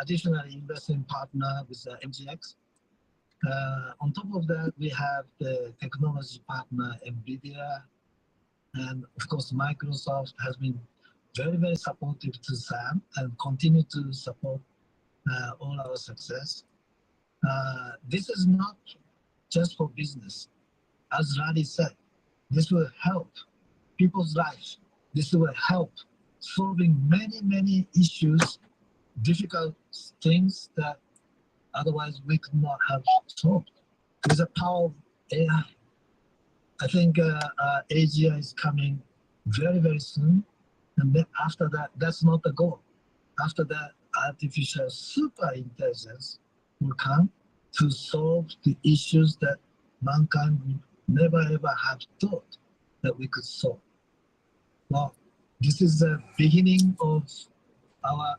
additionally investing partner with MGX. On top of that, we have the technology partner NVIDIA, and of course Microsoft has been very, very supportive to SAM and continue to support all our success. This is not just for business. As Larry said, this will help people's lives. This will help solving many, many issues, difficult things that otherwise we could not have solved. With the power of AI, I think AGI is coming very, very soon. And then after that, that's not the goal. After that, artificial super intelligence will come to solve the issues that mankind would never ever have thought that we could solve. Well, this is the beginning of our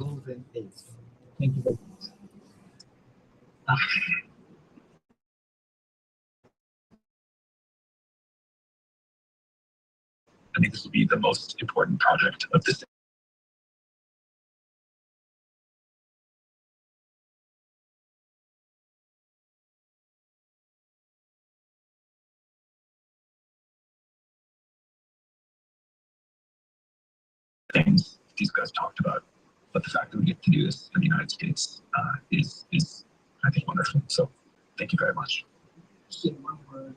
golden age. Thank you very much. I think this will be the most important project of this. Things these guys talked about, but the fact that we get to do this in the United States is I think wonderful. So thank you very much. Just in one word,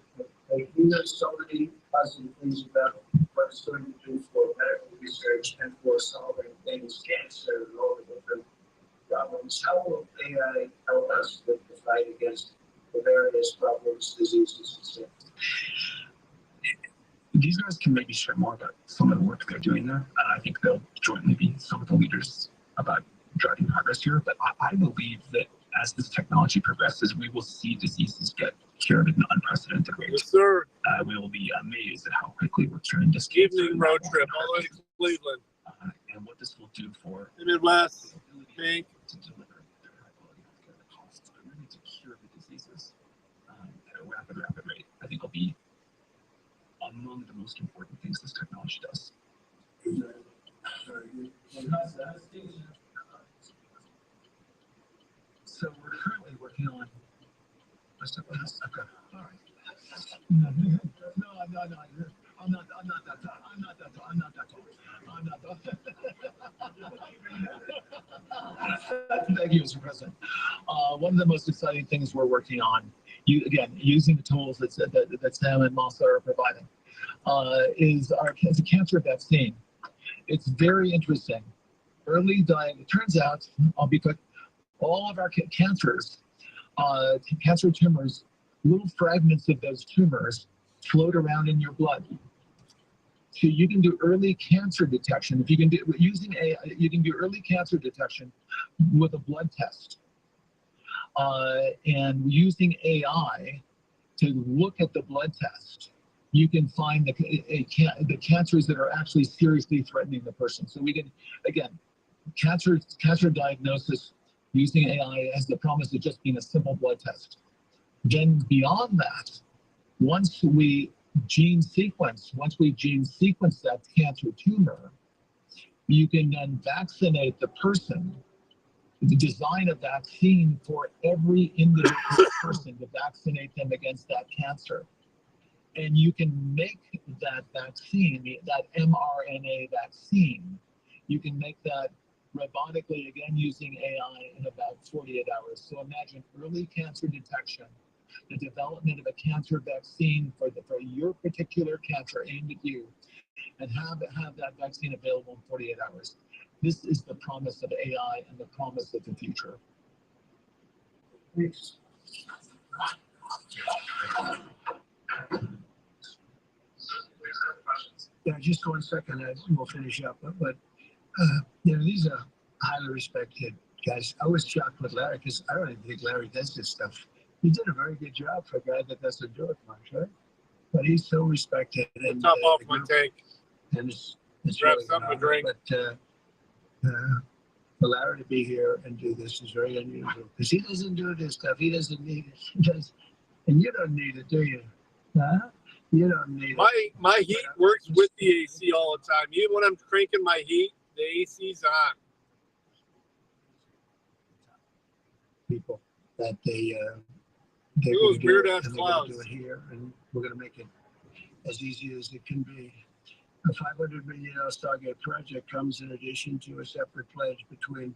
you know so many positive things about what it's going to do for medical research and for solving things, cancer and all the different problems. How will AI help us with the fight against the various problems, diseases, and stuff? These guys can maybe share more about some of the work they're doing there. I think they'll jointly be some of the leaders about driving progress here. But I believe that as this technology progresses, we will see diseases get cured at an unprecedented rate. Yes, sir. We will be amazed at how quickly we're curing this Evening road trip all the way to Cleveland. And what this will do for the Midwest, Bank. To deliver their high quality healthcare at the costs, but really to cure the diseases at a rapid rate, I think will be among the most important things this technology does. So we're currently working on. Okay. All right. No, I'm not that tall. Thank you, Mr. President. One of the most exciting things we're working on, using the tools that Sam and Masa are providing, is a cancer vaccine. It's very interesting. It turns out, because all of our cancers, cancer tumors, little fragments of those tumors float around in your blood. So you can do early cancer detection. If you can do using AI, you can do early cancer detection with a blood test. And using AI to look at the blood test, you can find the cancers that are actually seriously threatening the person. So we can, again, cancer diagnosis using AI has the promise of just being a simple blood test. Then beyond that, once we gene sequence that cancer tumor, you can then vaccinate the person, design a vaccine for every individual person to vaccinate them against that cancer. And you can make that vaccine, that mRNA vaccine, you can make that robotically, again, using AI in about 48 hours. So imagine early cancer detection, the development of a cancer vaccine for your particular cancer aimed at you, and have that vaccine available in 48 hours. This is the promise of AI and the promise of the future. Thanks. Yeah, just 1 second, and we'll finish up. But these are highly respected guys. I was shocked with Larry because I don't even think Larry does this stuff. He did a very good job for a guy that doesn't do it much, right? But he's so respected. And top off my tank. And it's grab really something to drink. But for Larry to be here and do this is very unusual because he doesn't do this stuff. He doesn't need it. He does, and you don't need it, do you? Huh? You don't need it. My heat works with the AC all the time. Even when I'm cranking my heat, the AC's on. people that they're Those going to do weird it, ass and they're going to do clouds. it here, and we're going to make it as easy as it can be. A $500 million Stargate project comes in addition to a separate pledge between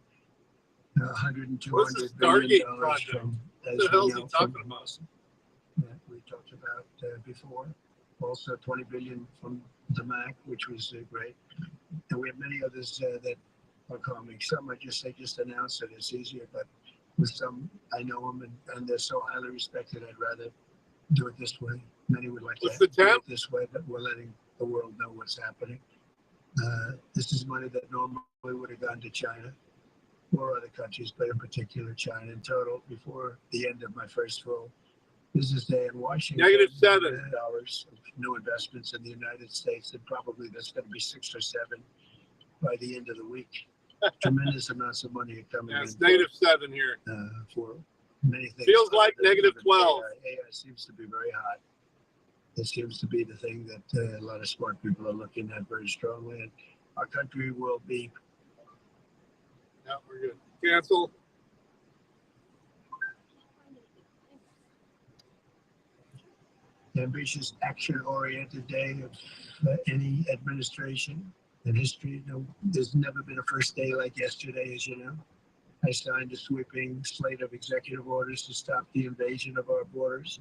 100 and What's the 200 billion Stargate dollars project? from, What as the we hell is he know, talking from about? that we talked about before. Also 20 billion from the MAC, which was great. And we have many others that are coming. Some I just announced it. It's easier, but with some, I know them and they're so highly respected. I'd rather do it this way. Many would like What's to the do it temp? this way, but we're letting the world know what's happening. This is money that normally would have gone to China or other countries, but in particular China. In total, before the end of my first full business day in Washington, -7. dollars of new investments in the United States, and probably there's going to be 6 or 7 by the end of the week. Tremendous amounts of money are coming Yeah, in it's -7 here. for many things. Feels like other than -12. AI seems to be very hot. It seems to be the thing that a lot of smart people are looking at very strongly, and our country will be Yeah, we're good. Cancel. ambitious, action-oriented day of any administration in history. No, there's never been a first day like yesterday, as you know. I signed a sweeping slate of executive orders to stop the invasion of our borders.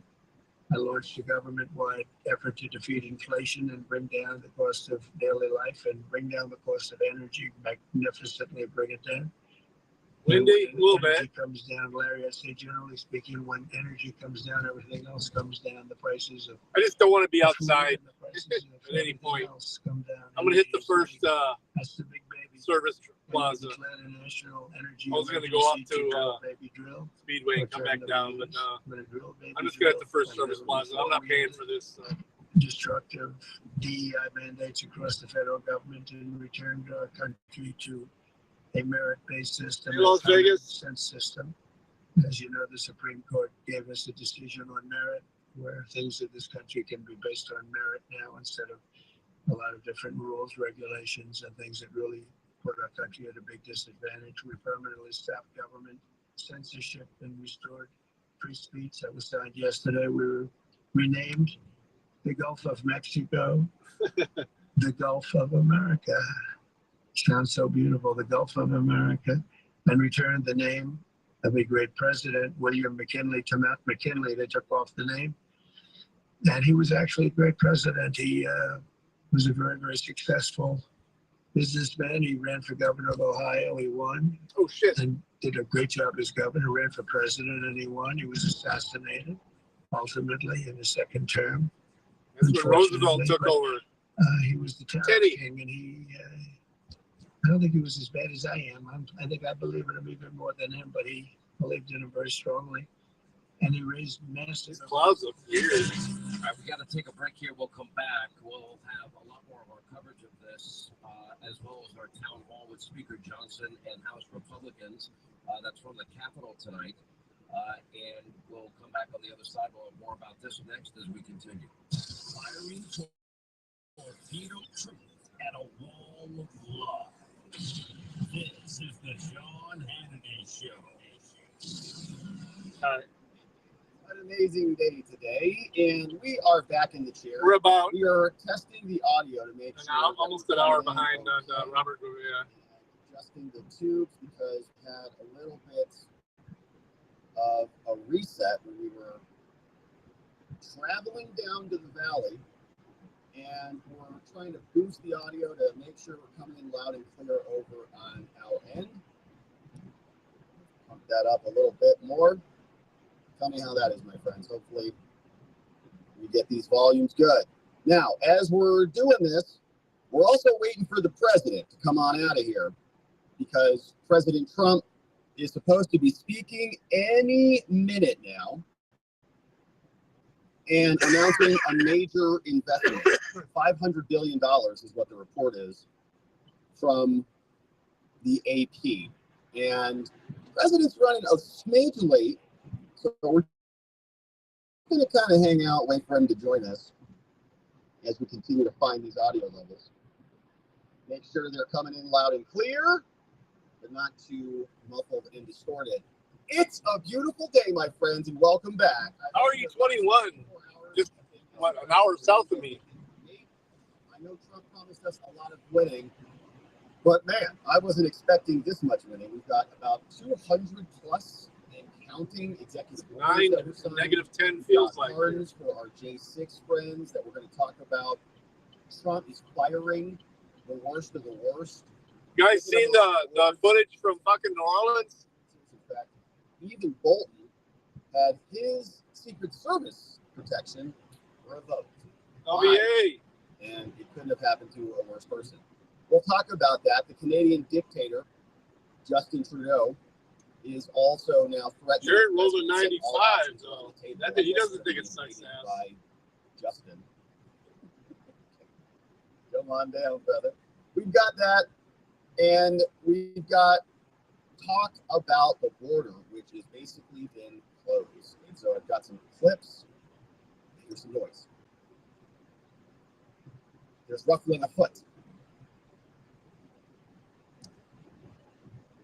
I launched a government-wide effort to defeat inflation and bring down the cost of daily life and bring down the cost of energy, magnificently bring it down. Windy, a little Energy bit. comes down, Larry. I say generally speaking, when energy comes down, everything else comes down. The prices of I just don't want to be food outside. and the prices of at any everything point. else come down. I'm gonna hit the Energy is first that's the big baby. service When we plaza declared a national energy I was gonna go up emergency to, drill, baby drill. Speedway and come back Return down, the but wheels, let it drill, baby I'm just gonna hit drill, the first like service never plaza. I'm before. not We paying had for this. destructive DEI mandates across the federal government and returned our country to a merit-based system, Hey, Las a common Vegas. sense system. As you know, the Supreme Court gave us a decision on merit, where things in this country can be based on merit now instead of a lot of different rules, regulations, and things that really put our country at a big disadvantage. We permanently stopped government censorship and restored free speech. That was signed yesterday. We were renamed the Gulf of Mexico, the Gulf of America. Sounds so beautiful, the Gulf of America, and returned the name of a great president, William McKinley, to Mount McKinley. They took off the name. And he was actually a great president. He was a very, very successful businessman. He ran for governor of Ohio. He won Oh shit. and did a great job as governor, ran for president, and he won. He was assassinated ultimately in his second term. That's when Roosevelt took But- over. He was the terror Teddy. king, and I don't think he was as bad as I am. I think I believe in him even more than him, but he believed in him very strongly. And he raised massive. These clouds look weird. All right, we got to take a break here. We'll come back. We'll have a lot more of our coverage of this, as well as our town hall with Speaker Johnson and House Republicans. That's from the Capitol tonight. And we'll come back on the other side. We'll have more about this next as we continue. Firing torpedo truth at a wall of love. This is the Sean Hannity Show. An amazing day today, and we are back in the chair. We're about We are testing the audio to make sure. that almost we're an hour coming in behind on okay. Robert. Yeah. Adjusting the tubes because we had a little bit of a reset when we were traveling down to the valley, and we're trying to boost the audio to make sure we're coming in loud and clear over on our end. Pump that up a little bit more. Tell me how that is, my friends. Hopefully we get these volumes good. Now, as we're doing this, we're also waiting for the president to come on out of here because President Trump is supposed to be speaking any minute now and announcing a major investment. $500 billion is what the report is from the AP. And the president's running a smidge late. So we're going to kind of hang out, wait for him to join us as we continue to find these audio levels. Make sure they're coming in loud and clear, but not too muffled and distorted. It's a beautiful day, my friends, and welcome back. How are you 21? Just, what, an hour south of me? I know Trump promised us a lot of winning, but man, I wasn't expecting this much winning. We've got about 200 plus and counting executive orders that were signed. -10 feels like. Pardons for our J6 friends that we're going to talk about. Trump is firing the worst of the worst. You guys seen the footage from fucking New Orleans? In fact, even Bolton had his Secret Service protection revoked. LBA. And it couldn't have happened to a worse person. We'll talk about that. The Canadian dictator, Justin Trudeau, is also now threatening. Jared rolls a 95, so he doesn't think it's nice ass. By Justin. Come on down, brother. We've got that, and we've got talk about the border, which has basically been closed. And so I've got some clips. Here's some noise. There's ruffling a foot.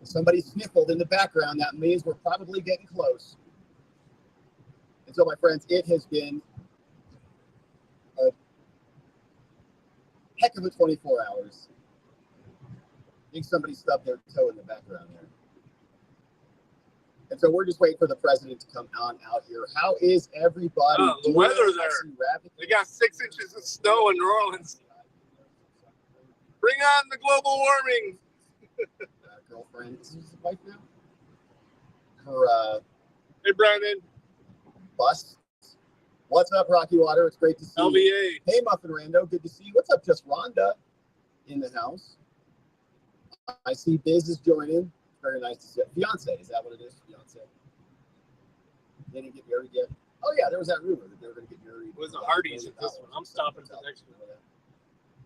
If somebody sniffled in the background, that means we're probably getting close. And so, my friends, it has been a heck of a 24 hours. I think somebody stubbed their toe in the background there. And so we're just waiting for the president to come on out here. How is everybody the doing? weather there. They got 6 inches of snow in New Orleans. Bring on the global warming. Girlfriend, is his wife now? Her Hey, Brandon. bus. What's up, Rocky Water? It's great to see you. LBA. Hey, Muffin Rando, good to see you. What's up, just Rhonda in the house? I see Biz is joining. Very nice to see you. Beyonce, is that what it is? Beyonce. They didn't get married yet. Oh yeah, there was that rumor that they were going to get married. It was the Hardys at this one. I'm stopping at the next one.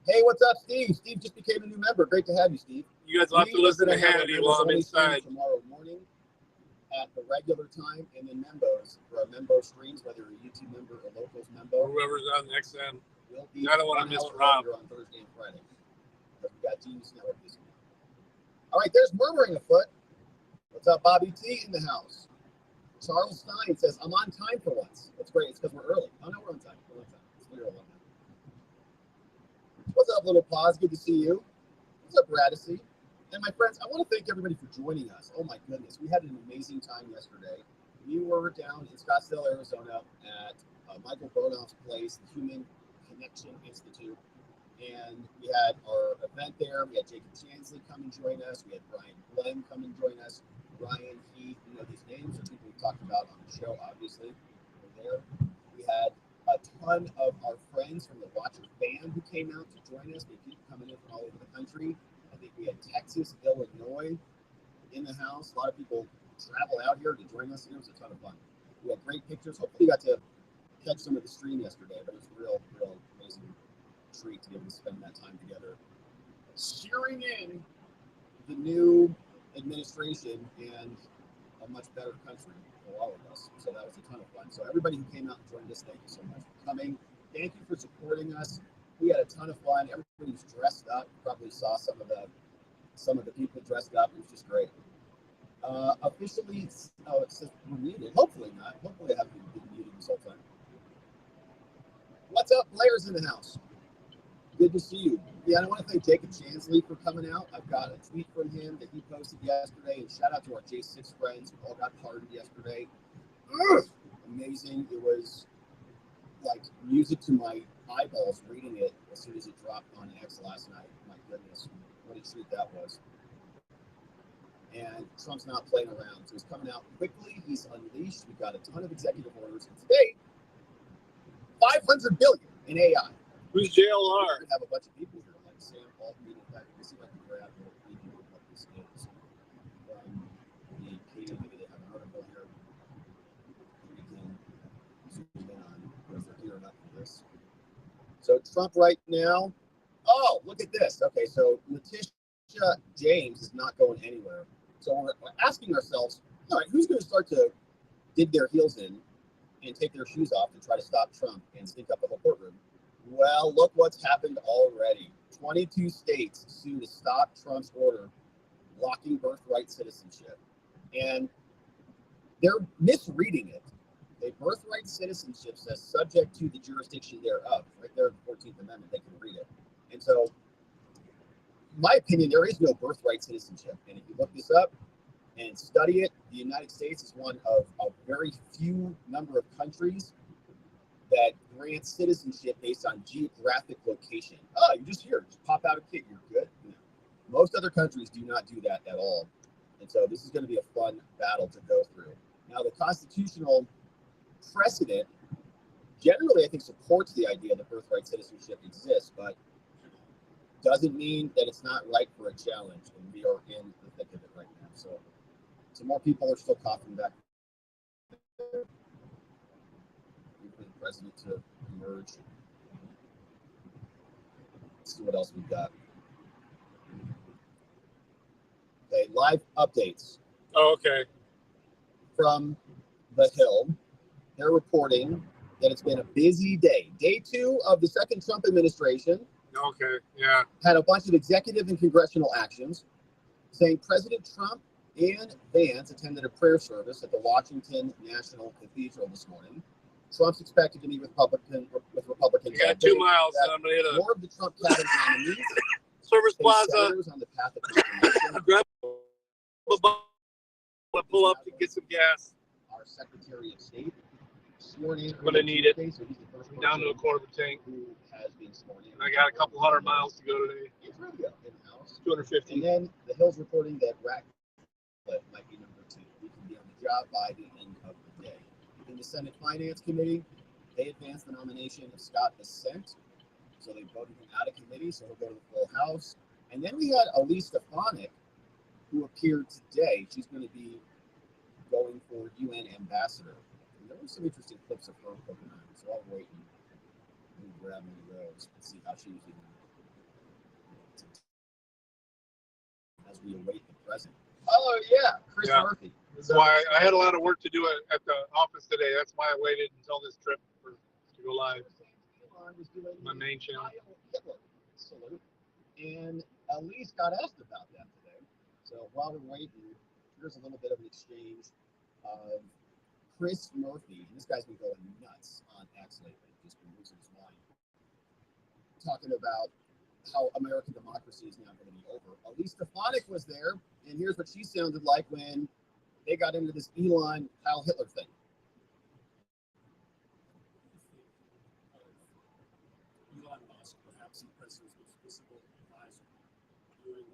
Hey, what's up, Steve? Steve just became a new member. Great to have you, Steve. You guys will have to listen to Hannity while I'm inside. Tomorrow morning at the regular time, and then members for our Membo streams, whether you're a YouTube member or Locals Membo. Whoever's on the XM. Will be I don't want to miss Rob. on Thursday and Friday. But we got Genius Network this week. All right, there's murmuring afoot. What's up, Bobby T in the house? Charles Stein says, I'm on time for once. That's great. It's because we're early. Oh, no, we're on time. We're on time. It's literally on time. What's up, Little Paws? Good to see you. What's up, Radicy? And my friends, I want to thank everybody for joining us. Oh, my goodness. We had an amazing time yesterday. We were down in Scottsdale, Arizona at Michael Bonoff's place, the Human Connection Institute. And we had our event there. We had Jacob Chansley come and join us. We had Brian Glenn come and join us. Ryan Heath, you know these names are people we've talked about on the show, obviously. We're there. We had a ton of our friends from the Watcher band who came out to join us. We had people coming in from all over the country. I think we had Texas, Illinois in the house. A lot of people travel out here to join us. It was a ton of fun. We had great pictures. Hopefully you got to catch some of the stream yesterday, but it was a real amazing treat to be able to spend that time together. Cheering in the new administration and a much better country for all of us. So that was a ton of fun. So everybody who came out and joined us, thank you so much for coming. Thank you for supporting us. We had a ton of fun. Everybody was dressed up. You probably saw some of the people dressed up. It was just great. Officially, it says we're muted. Hopefully not. Hopefully I haven't been muted this whole time. What's up? Blair's in the house. Good to see you. Yeah, I want to thank Jacob Chansley for coming out. I've got a tweet from him that he posted yesterday. And shout out to our J6 friends who all got pardoned yesterday. Amazing. It was like music to my eyeballs reading it as soon as it dropped on X last night. My goodness, what a treat that was. And Trump's not playing around. So he's coming out quickly. He's unleashed. We've got a ton of executive orders. And today, $500 billion in AI. Who's We're JLR? going to have a bunch of people here, like Sam Altman. In fact, you see if I can grab the preview of what this is from the AP. Maybe they have an article here. We can zoom in on if they're gearing up for this. So Trump right now. Oh, look at this. Okay, so Letitia James is not going anywhere. So we're asking ourselves, all right, who's going to start to dig their heels in and take their shoes off and try to stop Trump and stink up the whole courtroom? Well, look what's happened already. 22 states sue to stop Trump's order blocking birthright citizenship. And they're misreading it. A birthright citizenship says subject to the jurisdiction thereof. Right there in the 14th Amendment, they can read it. And so, in my opinion, there is no birthright citizenship. And if you look this up and study it, the United States is one of a very few number of countries that grants citizenship based on geographic location. Oh, you're just here, just pop out a kid, you're good. You know, most other countries do not do that at all. And so this is going to be a fun battle to go through. Now, the constitutional precedent generally, I think, supports the idea that birthright citizenship exists, but doesn't mean that it's not right for a challenge. And we are in the thick of it right now. So more people are still coughing back. For the president to emerge. Let's see what else we've got. Okay, live updates. Oh, okay. From The Hill. They're reporting that it's been a busy day. Day 2 of the second Trump administration. Okay, yeah. Had a bunch of executive and congressional actions, saying President Trump and Vance attended a prayer service at the Washington National Cathedral this morning. Trump's expected to meet with Republicans. You got 2 miles, and I'm going to hit more of the Trump cabinet nominees. Service Plaza. On the path of transformation. Grab a pull up to get some gas. Our Secretary of State sworn in. I'm going to need it. So he's the first Down to a quarter of a tank. who has been sworn in. And I got a couple 100 miles to go today. It's really up in-house. 250. And then The Hill's reporting that Ratcliffe might be number 2. He can be on the job by the end of the day. In the Senate Finance Committee, they advanced the nomination of Scott Bessent. So they voted him out of committee, so he'll go to the full House. And then we had Elise Stefanik, who appeared today. She's going to be going for UN ambassador. And there were some interesting clips of her poking on, so I'll wait and grab one of those and see how she was doing as we await the president. Oh, yeah, Chris Murphy. That's why I had a lot of work to do at the office today. That's why I waited until this trip to go live. My main channel. Salute. And Elise got asked about that today. So while we're waiting, here's a little bit of an exchange of Chris Murphy. This guy's been going nuts on X lately, just been losing his mind. Talking about how American democracy is now going to be over. Elise Stefanik was there, and here's what she sounded like when they got into this Elon Heil Hitler thing. Elon Musk, perhaps the president's most visible advisor, doing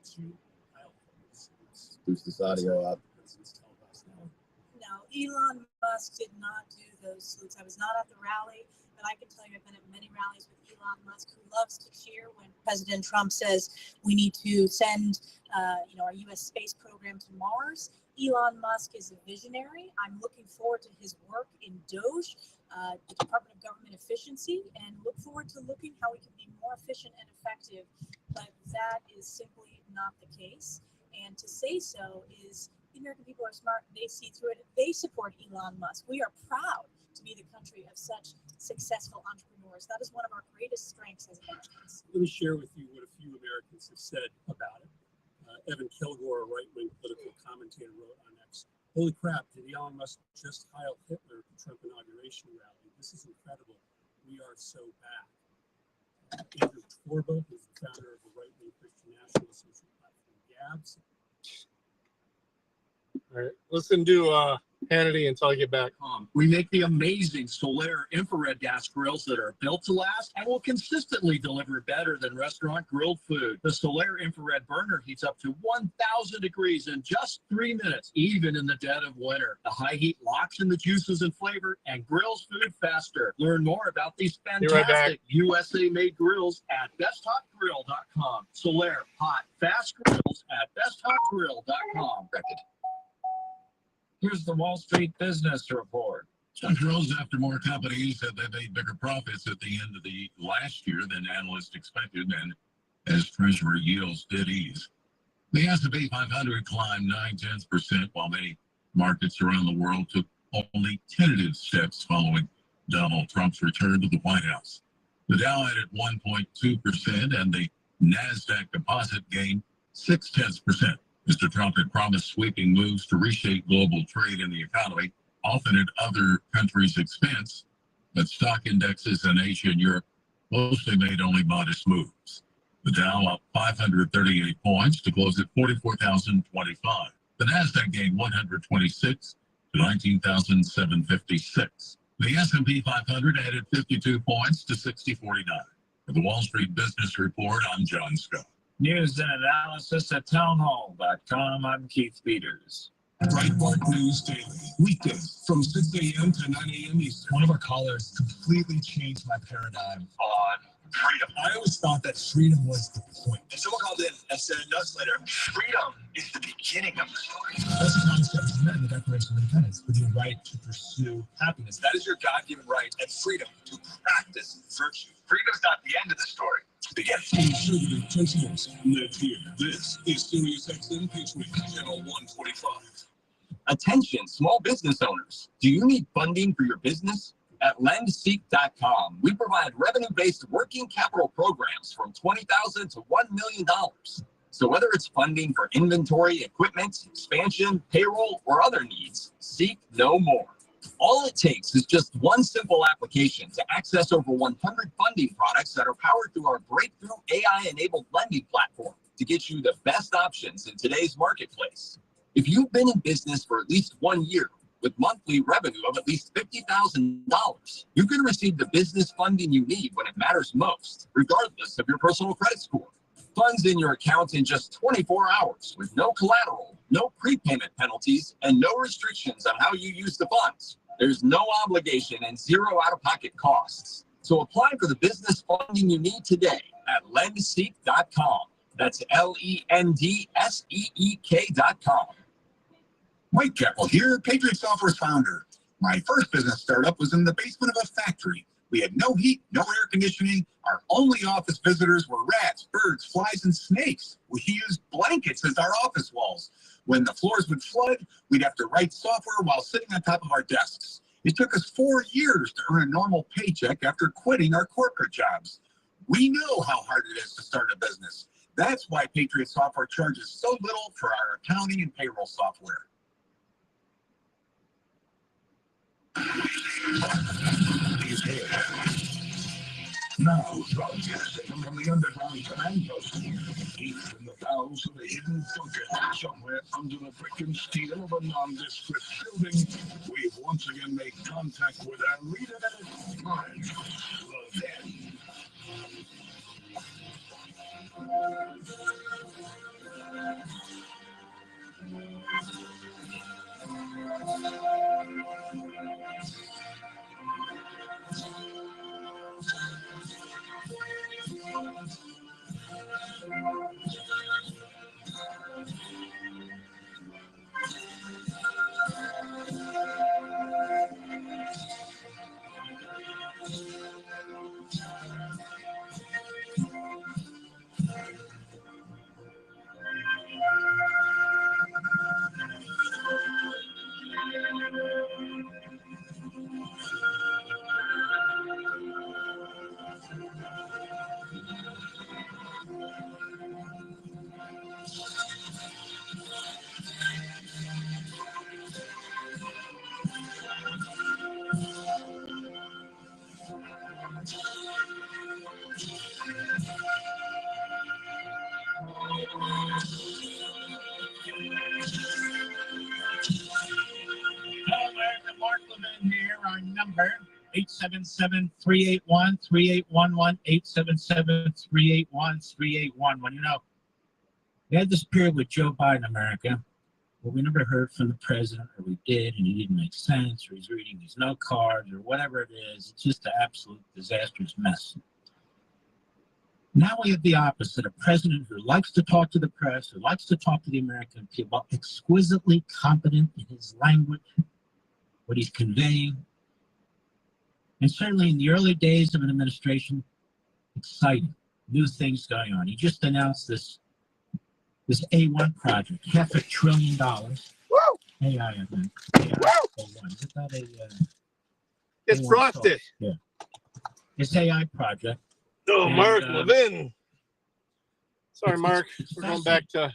2 Heil Hitlers. Boost this audio up. No, Elon Musk did not do those salutes. I was not at the rally, but I can tell you I've been at many rallies with Elon Musk, who loves to cheer when President Trump says we need to send our U.S. space program to Mars. Elon Musk is a visionary. I'm looking forward to his work in DOGE, the Department of Government Efficiency, and look forward to looking how we can be more efficient and effective. But that is simply not the case. And to say so is the American people are smart. They see through it. They support Elon Musk. We are proud to be the country of such successful entrepreneurs. That is one of our greatest strengths as Americans. Let me share with you what a few Americans have said about it. Evan Kilgore, a right-wing political commentator, wrote on X, "Holy crap, did Elon Musk just Heil Hitler at the Trump inauguration rally? This is incredible. We are so back." Andrew Torba is the founder of the right-wing Christian national social platform Gabs. All right, listen to Hannity until I get back. We make the amazing Solaire infrared gas grills that are built to last and will consistently deliver better than restaurant grilled food. The Solaire infrared burner heats up to 1,000 degrees in just 3 minutes, even in the dead of winter. The high heat locks in the juices and flavor and grills food faster. Learn more about these fantastic USA-made grills at besthotgrill.com. Solaire hot, fast grills at besthotgrill.com. Here's the Wall Street Business Report. Judge Rose, after more companies said they made bigger profits at the end of the last year than analysts expected, and as Treasury yields did ease. The S&P 500 climbed 0.9%, while many markets around the world took only tentative steps following Donald Trump's return to the White House. The Dow added 1.2%, and the NASDAQ Composite gained 0.6%. Mr. Trump had promised sweeping moves to reshape global trade and the economy, often at other countries' expense, but stock indexes in Asia and Europe mostly made only modest moves. The Dow up 538 points to close at 44,025. The Nasdaq gained 126 to 19,756. The S&P 500 added 52 points to 6049. For the Wall Street Business Report, I'm John Scott. News and analysis at townhall.com. I'm Keith Peters. Breitbart News Daily, weekdays from 6 a.m. to 9 a.m. Eastern. One of our callers completely changed my paradigm on freedom. I always thought that freedom was the point. And someone called in and said nuts later, freedom is the beginning of the story. That's the concept of men, the Declaration of Independence, with your right to pursue happiness. That is your God-given right and freedom to practice virtue. Freedom's not the end of the story. Begin. Conservative principles live here. This is Sirius XM Patriot, Channel 145. Attention, small business owners. Do you need funding for your business? At lendseek.com, we provide revenue-based working capital programs from $20,000 to $1 million. So whether it's funding for inventory, equipment, expansion, payroll, or other needs, seek no more. All it takes is just one simple application to access over 100 funding products that are powered through our breakthrough AI-enabled lending platform to get you the best options in today's marketplace. If you've been in business for at least 1 year with monthly revenue of at least $50,000, you can receive the business funding you need when it matters most, regardless of your personal credit score. Funds in your account in just 24 hours with no collateral, no prepayment penalties, and no restrictions on how you use the funds. There's no obligation and zero out-of-pocket costs. So apply for the business funding you need today at lendseek.com. That's LENDSEEK.com. Mike Keppel here, Patriot Software's founder. My first business startup was in the basement of a factory. We had no heat, no air conditioning. Our only office visitors were rats, birds, flies, and snakes. We used blankets as our office walls. When the floors would flood, we'd have to write software while sitting on top of our desks. It took us 4 years to earn a normal paycheck after quitting our corporate jobs. We know how hard it is to start a business. That's why Patriot Software charges so little for our accounting and payroll software. He's here. Now, broadcasting from the underground command post, deep in the bowels of a hidden bunker, somewhere under the brick and steel of a nondescript building, we've once again made contact with our leader, Mark Levin. Mark Levin here. Our number 877-381-3811, 877-381-3811. You know, we had this period with Joe Biden, America, where we never heard from the president, or we did, and he didn't make sense, or he's reading his note cards, or whatever it is. It's just an absolute disastrous mess. Now we have the opposite, a president who likes to talk to the press, who likes to talk to the American people, exquisitely competent in his language, what he's conveying. And certainly in the early days of an administration, exciting, new things going on. He just announced this A1 project, $500 billion. Woo! AI, I think. AI, is it not a, It's A1 frosted. Yeah. This AI project. Oh, And, Mark Levin. Sorry, it's- Mark. it's We're going back to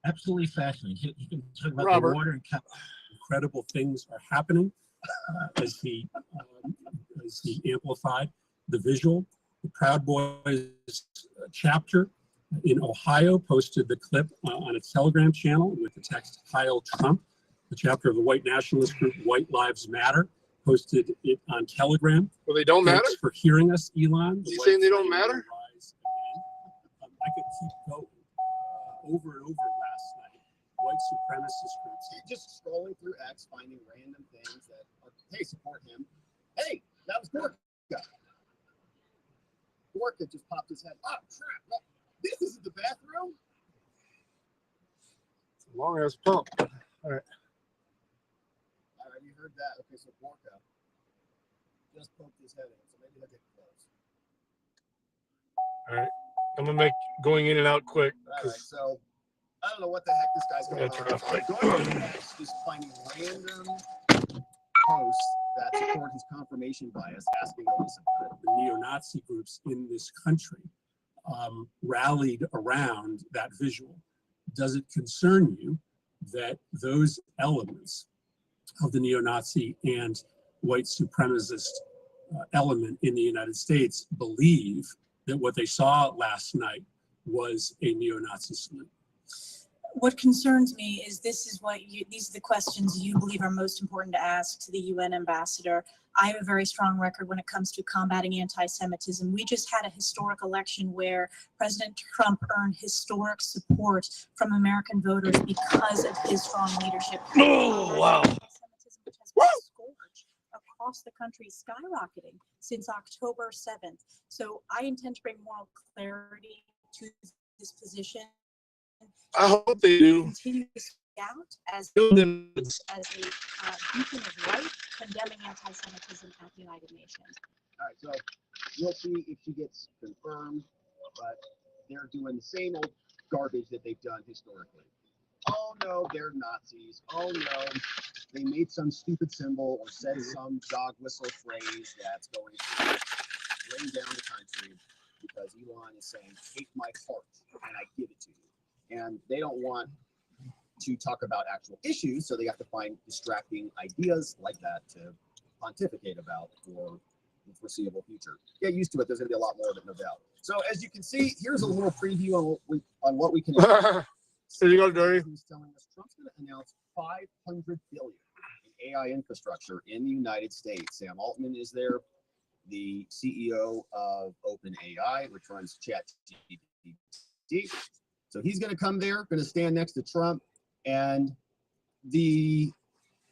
Absolutely fascinating. He can talk about Robert. the water and Incredible things are happening as he amplified the visual. The Proud Boys chapter in Ohio posted the clip on its Telegram channel with the text "Heil Trump." The chapter of the white nationalist group White Lives Matter posted it on Telegram. Well, they don't matter? Thanks for hearing us, Elon. You saying they don't matter? I could keep going over and over last night. White supremacist groups. Just scrolling through X, finding random things that are, hey, support him. Hey, that was Gorka. Gorka just popped his head. Oh, crap. No, this isn't the bathroom. Long ass pump. All right. All right, you heard that. Okay, so Gorka just poked his head in, so maybe he'll get close. All right. I'm going to make going in and out quick. All right, so I don't know what the heck this guy's going on. Going through X, just finding random posts that support his confirmation bias, asking Elisa about it. The neo-Nazi groups in this country rallied around that visual. Does it concern you that those elements of the neo-Nazi and white supremacist element in the United States believe that what they saw last night was a neo-Nazi salute? What concerns me is these are the questions you believe are most important to ask to the UN ambassador. I have a very strong record when it comes to combating anti-Semitism. We just had a historic election where President Trump earned historic support from American voters because of his strong leadership. Oh, wow. Anti-Semitism, which has been a scourge across the country, skyrocketing since October 7th. So I intend to bring moral clarity to this position. I hope they do. Continue to scout as Do a them. beacon of light, condemning anti-Semitism at the United Nations. All right, so we'll see if she gets confirmed, but they're doing the same old garbage that they've done historically. Oh no, they're Nazis. Oh no, they made some stupid symbol or said some dog whistle phrase that's going to bring down the country because Elon is saying, take my heart and I give it to you. And they don't want to talk about actual issues, so they have to find distracting ideas like that to pontificate about for the foreseeable future. Get used to it. There's going to be a lot more of it, no doubt. So as you can see, here's a little preview on what we can. Here you go, Dory. He's telling us Trump's going to announce $500 billion in AI infrastructure in the United States. Sam Altman is there, the CEO of OpenAI, which runs ChatGPT. So he's going to come there, going to stand next to Trump, and the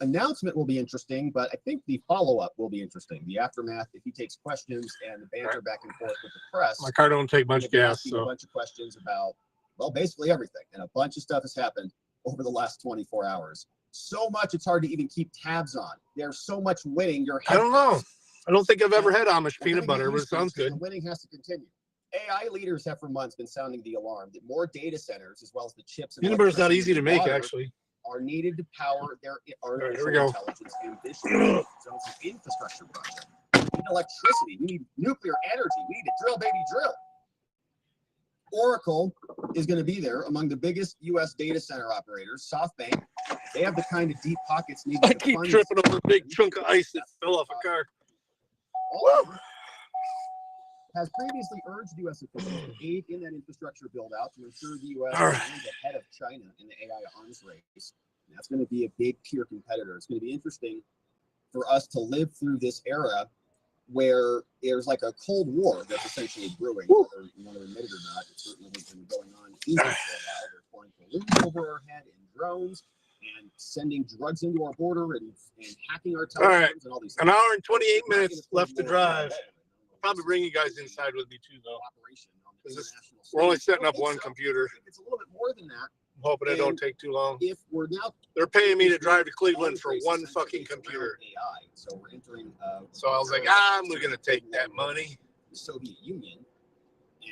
announcement will be interesting, but I think the follow-up will be interesting. The aftermath, if he takes questions and the banter back and forth with the press. My car don't take much gas, so a bunch of questions about, well, basically everything, and a bunch of stuff has happened over the last 24 hours. So much it's hard to even keep tabs on. There's so much winning. I don't know. I don't think I've ever had Amish peanut butter, but it sounds good. The winning has to continue. AI leaders have for months been sounding the alarm that more data centers, as well as the chips and peanut butter's not easy to make, actually, are needed to power their artificial intelligence ambitions. So it's an infrastructure project. We need electricity. We need nuclear energy. We need to drill, baby, drill. Oracle is going to be there among the biggest U.S. data center operators. SoftBank, they have the kind of deep pockets needed. I keep tripping over a big chunk of ice that fell off a car. Has previously urged U.S. officials to aid in that infrastructure build-out to ensure the U.S. remains ahead of China in the AI arms race. And that's going to be a big peer competitor. It's going to be interesting for us to live through this era where there's like a Cold War that's essentially brewing, whether you want to admit it or not. It certainly has been going on for a while. They're flying balloons over our head and drones and sending drugs into our border and hacking our telephones and all these things. An hour and 28 minutes left to drive. Probably bring you guys inside with me too, though. We're only setting up one computer. It's a little bit more than that. I'm hoping it don't take too long. If we're now, they're paying me to drive to Cleveland for one fucking computer. AI, so we're entering. So I was like, I'm going to take that money. The Soviet Union,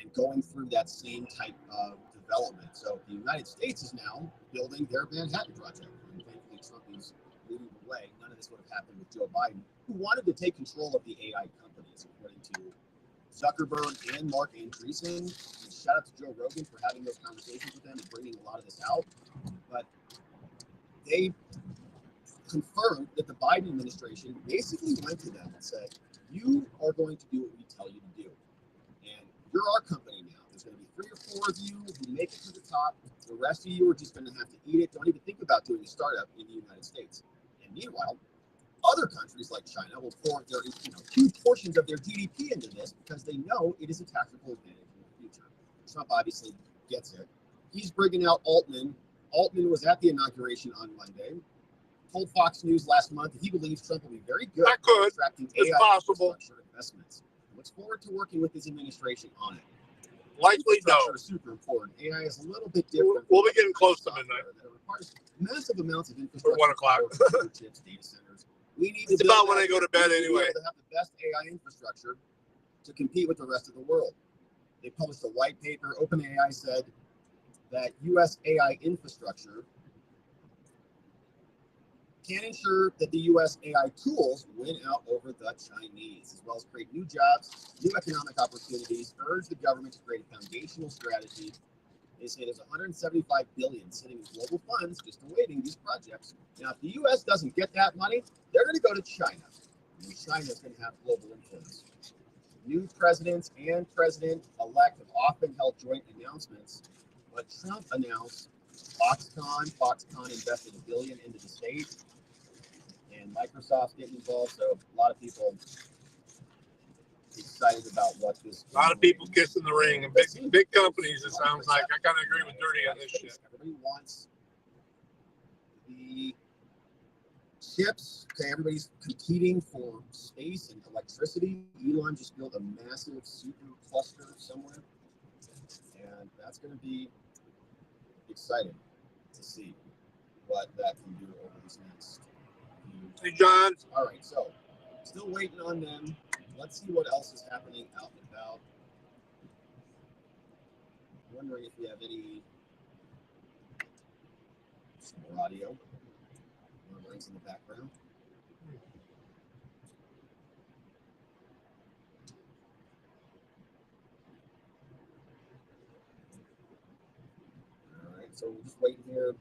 and going through that same type of development. So the United States is now building their Manhattan Project, and thankfully Trump is leading the way. None of this would have happened with Joe Biden, who wanted to take control of the AI companies, according to Zuckerberg and Mark Andreessen and shout out to Joe Rogan for having those conversations with them and bringing a lot of this out. But they confirmed that the Biden administration basically went to them and said, you are going to do what we tell you to do. And you're our company now. There's going to be 3 or 4 of you who make it to the top. The rest of you are just going to have to eat it. Don't even think about doing a startup in the United States. And meanwhile, other countries like China will pour their huge portions of their GDP into this because they know it is a tactical advantage in the future. Trump obviously gets it. He's bringing out Altman. Altman was at the inauguration on Monday. Told Fox News last month that he believes Trump will be very good at attracting AI infrastructure investments. Looks forward to working with his administration on it. Likely no. Is super important. AI is a little bit different. We'll be getting close to midnight. That requires massive amounts of infrastructure. 1 o'clock. Chips, data centers. We need it's to about when I go to bed anyway. To have the best AI infrastructure to compete with the rest of the world. They published a white paper. OpenAI said that U.S. AI infrastructure can ensure that the U.S. AI tools win out over the Chinese, as well as create new jobs, new economic opportunities, urge the government to create a foundational strategy. They say there's $175 billion sitting in global funds just awaiting these projects. Now, if the U.S. doesn't get that money, they're going to go to China. And China's going to have global influence. New presidents and president-elect have often held joint announcements. But Trump announced Foxconn invested $1 billion into the state. And Microsoft's getting involved, so a lot of people excited about what this. A lot of people kissing the ring, and big companies. It sounds like I kind of agree with Dirty on this shit. Everybody wants the chips. Okay, everybody's competing for space and electricity. Elon just built a massive super cluster somewhere, and that's going to be exciting to see what that can do over these next. Hey, John. All right, so still waiting on them. Let's see what else is happening out and about. I'm wondering if we have some more audio. Murmurings in the background. All right, so we're just waiting here.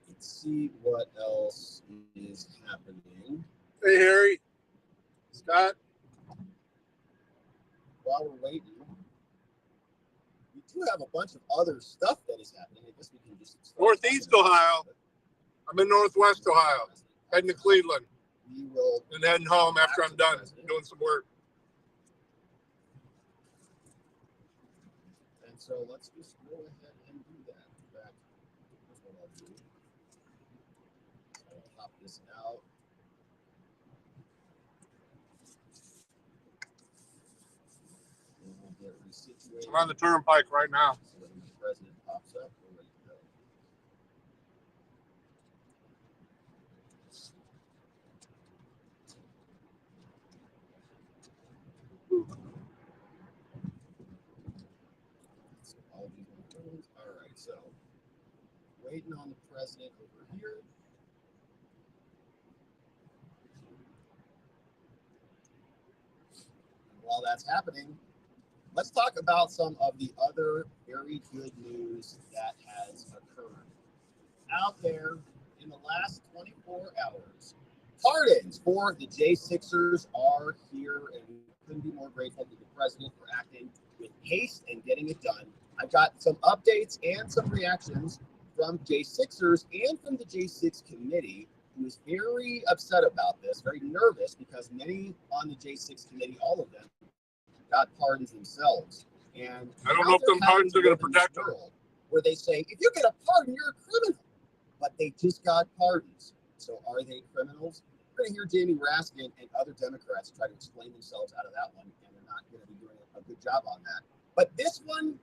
Let's see what else is happening. Hey, Harry. Scott. While we're waiting, we do have a bunch of other stuff that is happening. I guess we can just Northeast Ohio. I'm in Northwest Ohio, heading to Cleveland. We will and heading home after I'm done doing some work. And so let's just go ahead and do that. In fact, here's what I'll do. I'll pop this out. And we'll get resituated. I'm on the turnpike right now. So when the president pops up, we're ready to go. All right, so waiting on the president over here. And while that's happening, let's talk about some of the other very good news that has occurred out there in the last 24 hours. Pardons for the J6ers are here, and we couldn't be more grateful to the president for acting with haste and getting it done. I've got some updates and some reactions from J6ers and from the J6 committee, who is very upset about this, very nervous, because many on the J6 committee, all of them, got pardons themselves. And I don't know if them pardons are going to protect them. Where they say, if you get a pardon, you're a criminal. But they just got pardons. So are they criminals? We're going to hear Jamie Raskin and other Democrats try to explain themselves out of that one, and they're not going to be doing a good job on that. But this one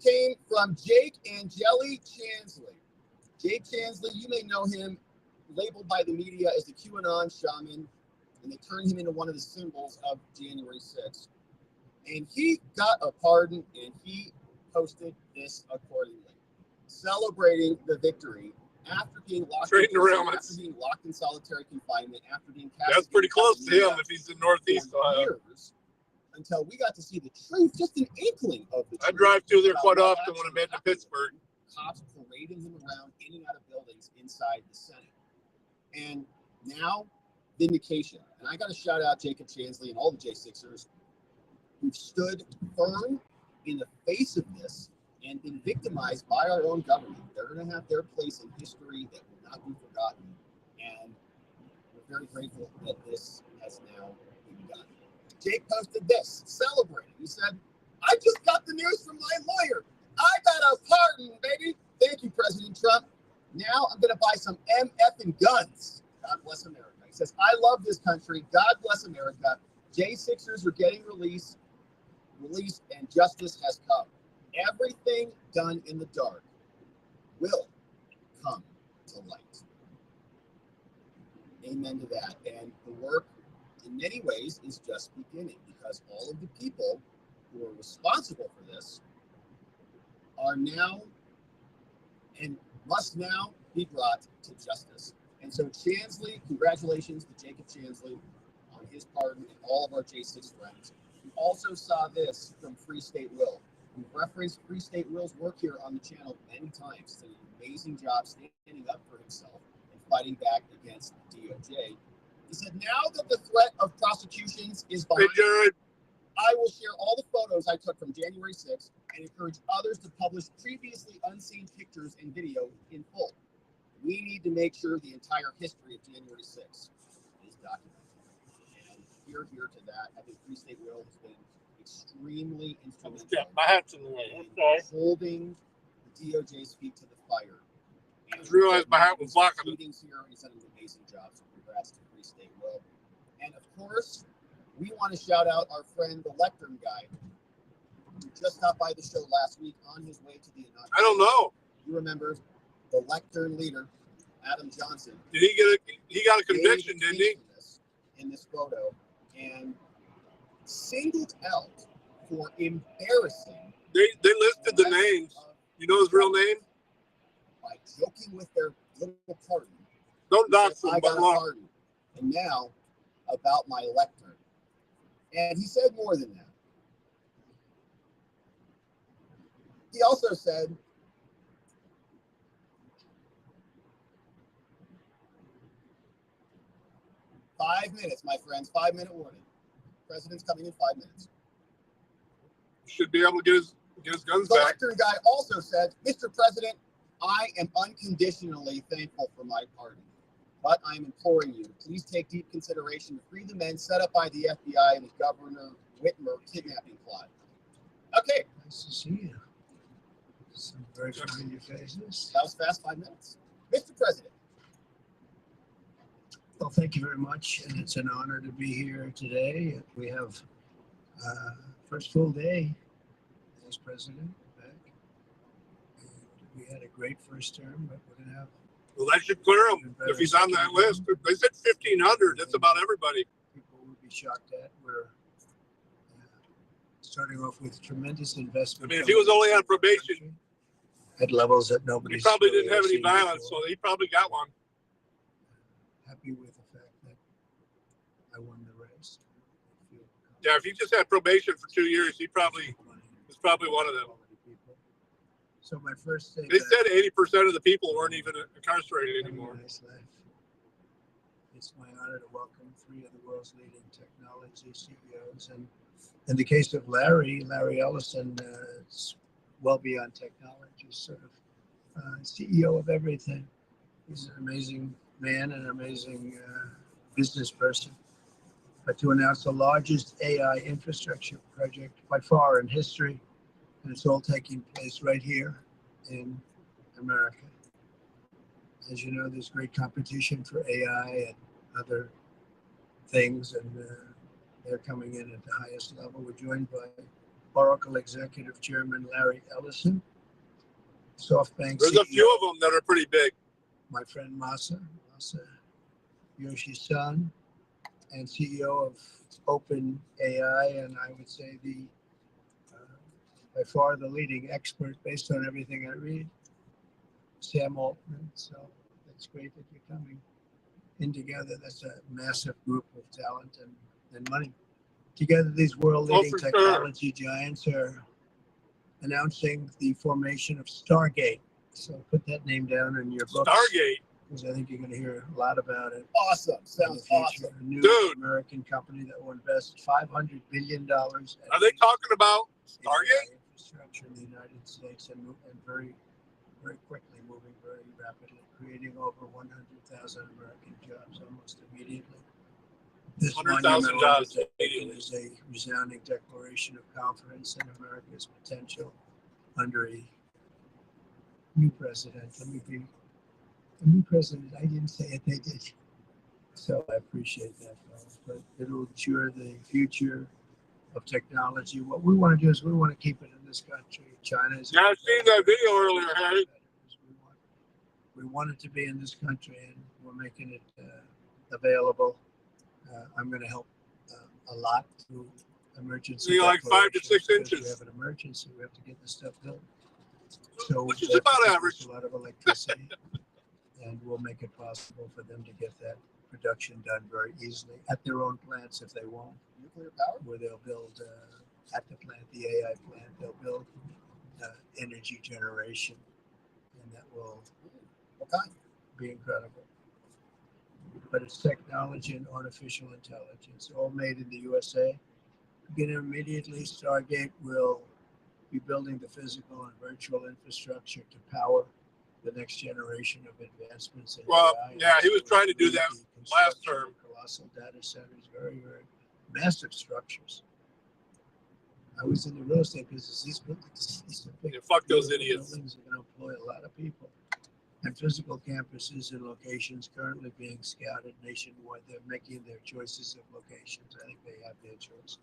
came from Jake Angeli Chansley. Jake Chansley, you may know him, labeled by the media as the QAnon shaman, and they turned him into one of the symbols of January 6th. And he got a pardon, and he posted this accordingly, celebrating the victory after being locked in solitary confinement, after being cast. That's pretty close to him if he's in Northeast Ohio. until we got to see the truth, just an inkling of the truth. I drive through there about quite what often when I'm actually heading to happened. Pittsburgh. Cops parading him around in and out of buildings inside the Senate. And now, vindication. And I got to shout out Jacob Chansley and all the J6ers who've stood firm in the face of this and been victimized by our own government. They're going to have their place in history that will not be forgotten. And we're very grateful that this has now been done. Jake posted this, celebrating. He said, I just got the news from my lawyer. I got a pardon, baby. Thank you, President Trump. Now I'm going to buy some MF and guns. God bless America. He says, I love this country. God bless America. J6ers are getting released, and justice has come. Everything done in the dark will come to light. Amen to that. And the work, in many ways, is just beginning, because all of the people who are responsible for this are now and must now be brought to justice. And so Chansley, congratulations to Jacob Chansley on his pardon and all of our J6 friends. We also saw this from Free State Will. We've referenced Free State Will's work here on the channel many times. He's done an amazing job standing up for himself and fighting back against the DOJ. He said, now that the threat of prosecutions is behind us, I will share all the photos I took from January 6th and encourage others to publish previously unseen pictures and video in full. We need to make sure the entire history of January 6th is documented. And here to that. I think Free State Will has been extremely instrumental My hat's in the way. in Okay. holding the DOJ's feet to the fire. I just realized my hat was blocking it. Meetings here, and he's done an amazing job. So congrats to Free State Will. And of course, we want to shout out our friend, the Lectern guy, who just stopped by the show last week on his way to the inauguration. I don't know. You remember the Lectern leader, Adam Johnson. Did he got a conviction, didn't he? In this photo, and singled out for embarrassing. They listed the names. You know his real name? By joking with their little pardon. Don't dox him, I got but a look. pardon. And now about my lectern. And he said more than that. He also said, "5 minutes, my friends, 5-minute warning. President's coming in 5 minutes." Should be able to get his guns The back. lectern guy also said, "Mr. President, I am unconditionally thankful for my pardon, but I am imploring you to please take deep consideration to free the men set up by the FBI and the Governor Whitmer kidnapping plot." Okay. Nice to see you. Some very familiar faces. That was fast, 5 minutes. Mr. President. Well, thank you very much, and it's an honor to be here today. We have first full day as president back. And we had a great first term, but we're going to have. Well, that should clear him if he's on that list. They said 1,500. That's about everybody. People would be shocked at. We're starting off with tremendous investment. I mean, if he was only on probation, at levels that he nobody's probably really didn't have any seen violence, before. so he probably got one. Happy with the fact that I won the race. Yeah, if he just had probation for 2 years, he probably was probably one of them. So my first day They back- said 80% of the people weren't even incarcerated anymore. Nice life. It's my honor to welcome 3 of the world's leading technology CEOs. And in the case of Larry Ellison, it's well beyond technology, sort of CEO of everything. He's an amazing man and an amazing business person. But to announce the largest AI infrastructure project by far in history, and it's all taking place right here in America. As you know, there's great competition for AI and other things, and they're coming in at the highest level. We're joined by Oracle Executive Chairman Larry Ellison, SoftBank There's CEO, a few of them that are pretty big. my friend Masa Yoshi-san, and CEO of OpenAI, and I would say the by far the leading expert based on everything I read, Sam Altman. So it's great that you're coming in together. That's a massive group of talent and money. Together, these world-leading for sure. technology giants are announcing the formation of Stargate. So put that name down in your books. Stargate. Because I think you're going to hear a lot about it. Awesome. Sounds awesome. A new Dude. American company that will invest $500 billion. Are they talking about Stargate? Infrastructure in the United States and very, very quickly, moving very rapidly, creating over 100,000 American jobs almost immediately. This 100,000 jobs undertaking is a resounding declaration of confidence in America's potential under a new president. Let me be a new president. I didn't say it, they did. So I appreciate that, fellas. But it'll ensure the future of technology. What we want to do is we want to keep it in this country. China is. Yeah, I've seen that video earlier, Harry. We want it to be in this country, and we're making it available. I'm going to help a lot through emergency. See, like 5 to 6 declarations. inches. We have an emergency. We have to get this stuff built. So Which is about that average. consumes a lot of electricity, and we'll make it possible for them to get that production done very easily at their own plants if they want. Nuclear power? Where they'll build at the plant, the AI plant, they'll build energy generation, and that will be incredible. But it's technology and artificial intelligence, all made in the USA. Begin immediately, Stargate will be building the physical and virtual infrastructure to power the next generation of advancements in Well, AI. yeah, he was trying to do that last term. Colossal data centers, very, very massive structures. I was in the real estate business. These buildings, Yeah, fuck those beautiful idiots. buildings are going to employ a lot of people. And physical campuses and locations currently being scouted nationwide. They're making their choices of locations. I think they have their choice.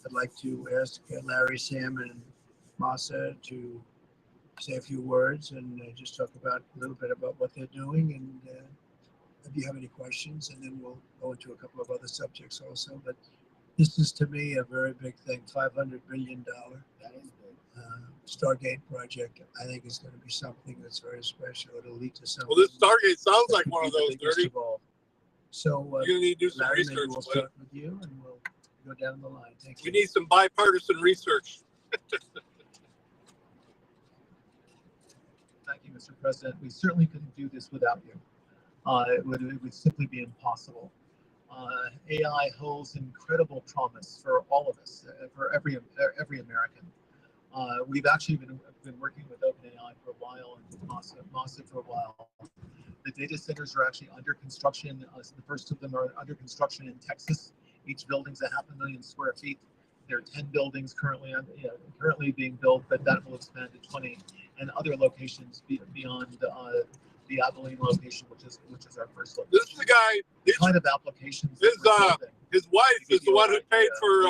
I'd like to ask Larry, Sam, and Masa to say a few words and just talk about a little bit about what they're doing, and if you have any questions, and then we'll go into a couple of other subjects also. But this is, to me, a very big thing. $500 billion Stargate project. I think is going to be something that's very special. It'll lead to something. Well, this Stargate sounds like one of those, biggest Dirty. of all. So You're going to need to do some Larry, maybe research. we'll But start with you, and we'll go down the line. Thank we you. need some bipartisan research. Thank you, Mr. President. We certainly couldn't do this without you. It would simply be impossible. AI holds incredible promise for all of us, for every American. We've actually been working with OpenAI for a while and with Masa for a while. The data centers are actually under construction. The first of them are under construction in Texas. Each building's 500,000 square feet. There are 10 buildings currently being built, but that will expand to 20, and other locations beyond the Abilene location, which is our first location. This is the guy. The kind of applications. His wife is the one who paid for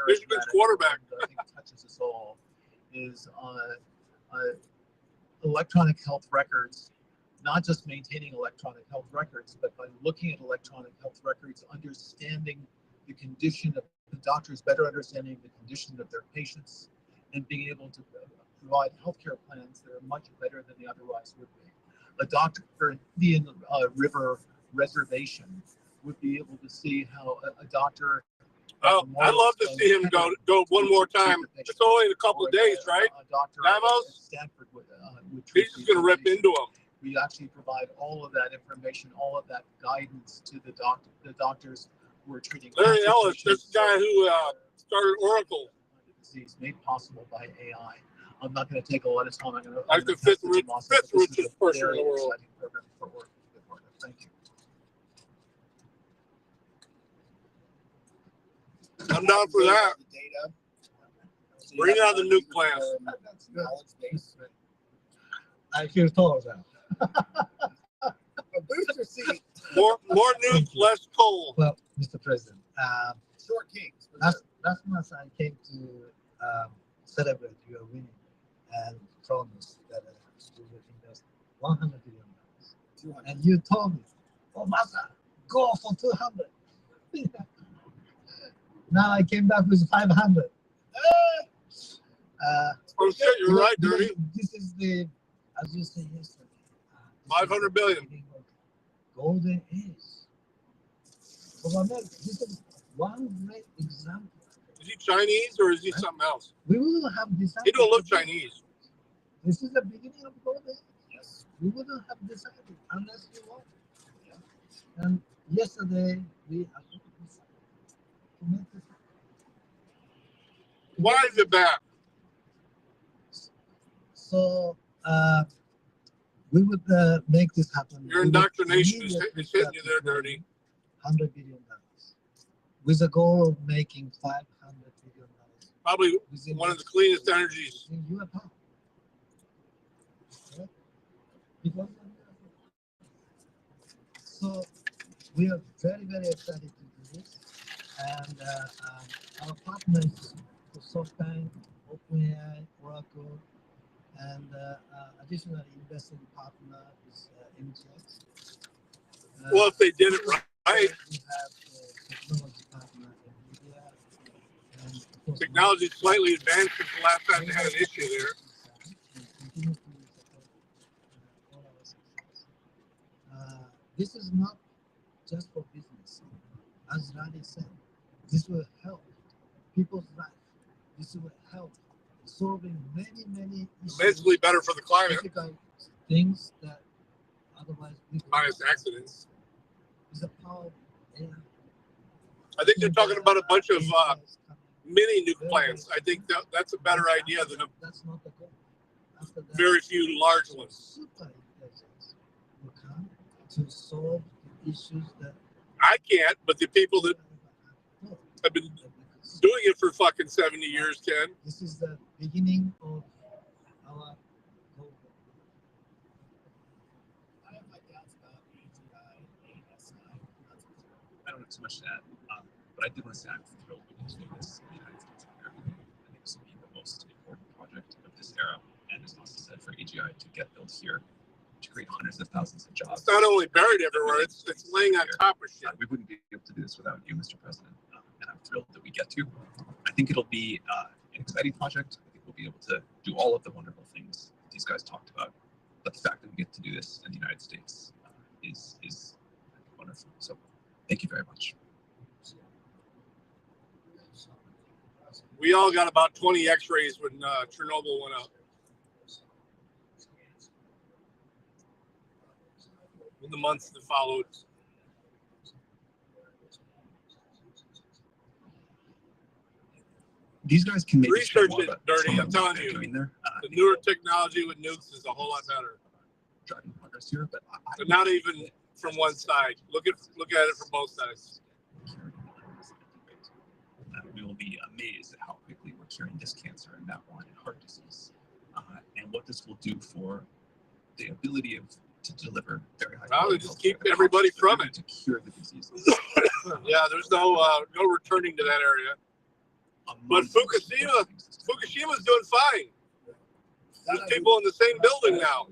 Michigan's quarterback. I think touches us all. Is electronic health records, not just maintaining electronic health records, but by looking at electronic health records, understanding the condition of the doctors, better understanding the condition of their patients, and being able to provide healthcare plans that are much better than they otherwise would be. A doctor in Indian River Reservation would be able to see how a doctor. Oh, I'd love to see him go one more time. It's only in a couple of days, right? Davos? Stanford would He's just going to rip into him. We actually provide all of that information, all of that guidance to the doctors who are treating Larry cancer Ellis, patients. this guy who started Oracle. Disease made possible by AI. I'm not going to take a lot of time. I'm going to. Like the fifth richest person in the world. Program for work. Thank you. I'm down for that. Bring out the nuke plants. I feel tall now. A booster seat. More nukes, less coal. Well, Mr. President, Short kings. last month I came to celebrate your winning and promise that we will invest $100 billion. And you told me, oh, Masa, go for 200. Now I came back with 500. Oh shit, you're right, Dirty. This is the, as you said yesterday, 500 billion. golden age of America. This is one great example. Is he Chinese or is he something else? We will have decided. He don't look Chinese. This is the beginning of golden. Yes. We wouldn't have decided unless we want. Yeah. And yesterday we decided to make this. Why is it back? So we would make this happen. Your indoctrination is hitting you there, Dirty. $100 billion with a goal of making $500 billion. Probably one of the cleanest energies. In your account. Right? Because so we are very, very excited to do this. And our partners, SoftBank, OpenAI, Oracle, and additionally investing partner is MGX. Well, if they did it right. We have technology partner NVIDIA. And technology is slightly advanced since the last time they had an issue there. Continue to support all our success. This is not just for business. As Radi said, this will help people's life. This will help solving many, many issues. Basically better for the climate. Things that otherwise we minus accidents. Is the power of AI. I think they're talking about a bunch of mini nuke plants. I think that's a better idea than that's not the goal. After that, very few large ones. Super intelligence will come to solve the issues that I can't, but the people that have been doing it for fucking 70 years can. This is the beginning of our goal. I have my doubts about AGI, ASI. I don't have too much to add, but I did want to say I'm thrilled we can do this in the United States of America. I think this will be the most important project of this era, and as Nasa said, for AGI to get built here, to create hundreds of thousands of jobs. It's not only buried everywhere, it's laying on top of shit. We wouldn't be able to do this without you, Mr. President, and I'm thrilled that we get to. I think it'll be an exciting project. I think we'll be able to do all of the wonderful things that these guys talked about. But the fact that we get to do this in the United States is wonderful. So thank you very much. We all got about 20 x-rays when Chernobyl went up. In the months that followed. These guys can make research it dirty. I'm telling you, the newer technology with nukes is a whole lot better. Driving progress here, but not even from one side. Look at it from both sides. We will be amazed at how quickly we're curing this cancer and that one and heart disease, and what this will do for the ability to deliver very high. Well, they just keep everybody from it to cure the diseases. Yeah, there's no returning to that area. But Fukushima's doing fine. There's people in the same building now.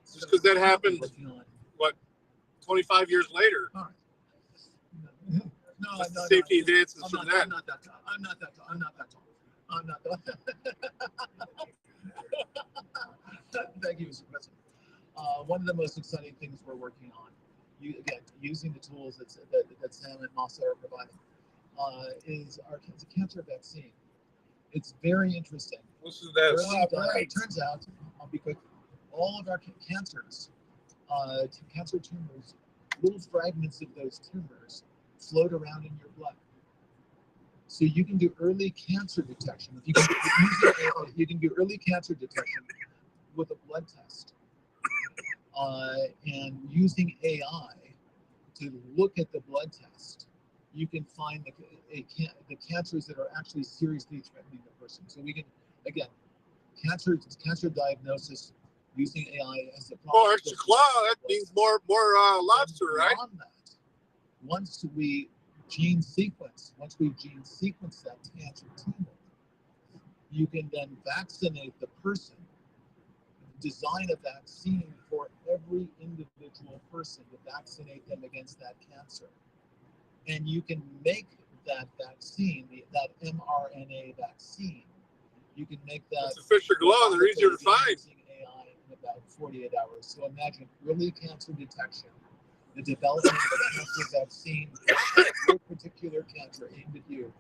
Just because that happened, what, 25 years later? No, safety advances from that. I'm not that Thank you, Mr. President. One of the most exciting things we're working on, using the tools that Sam and Masa are providing, is our cancer vaccine. It's very interesting. Listen to this. It turns out, I'll be quick, all of our cancers, cancer tumors, little fragments of those tumors float around in your blood. So you can do early cancer detection. You can do early cancer detection with a blood test. And using AI to look at the blood test, you can find the cancers that are actually seriously threatening the person. So we can, again, cancer diagnosis using AI as a problem. Oh, extra claw, that means more lobster, right? That, once we gene sequence that cancer tumor, you can then vaccinate the person, design a vaccine for every individual person to vaccinate them against that cancer. And you can make that vaccine, that mRNA vaccine, you can make that. It's a Fisher Glow, they're easier to find. Using AI in about 48 hours. So imagine early cancer detection the development of a cancer vaccine for your particular cancer aimed at you,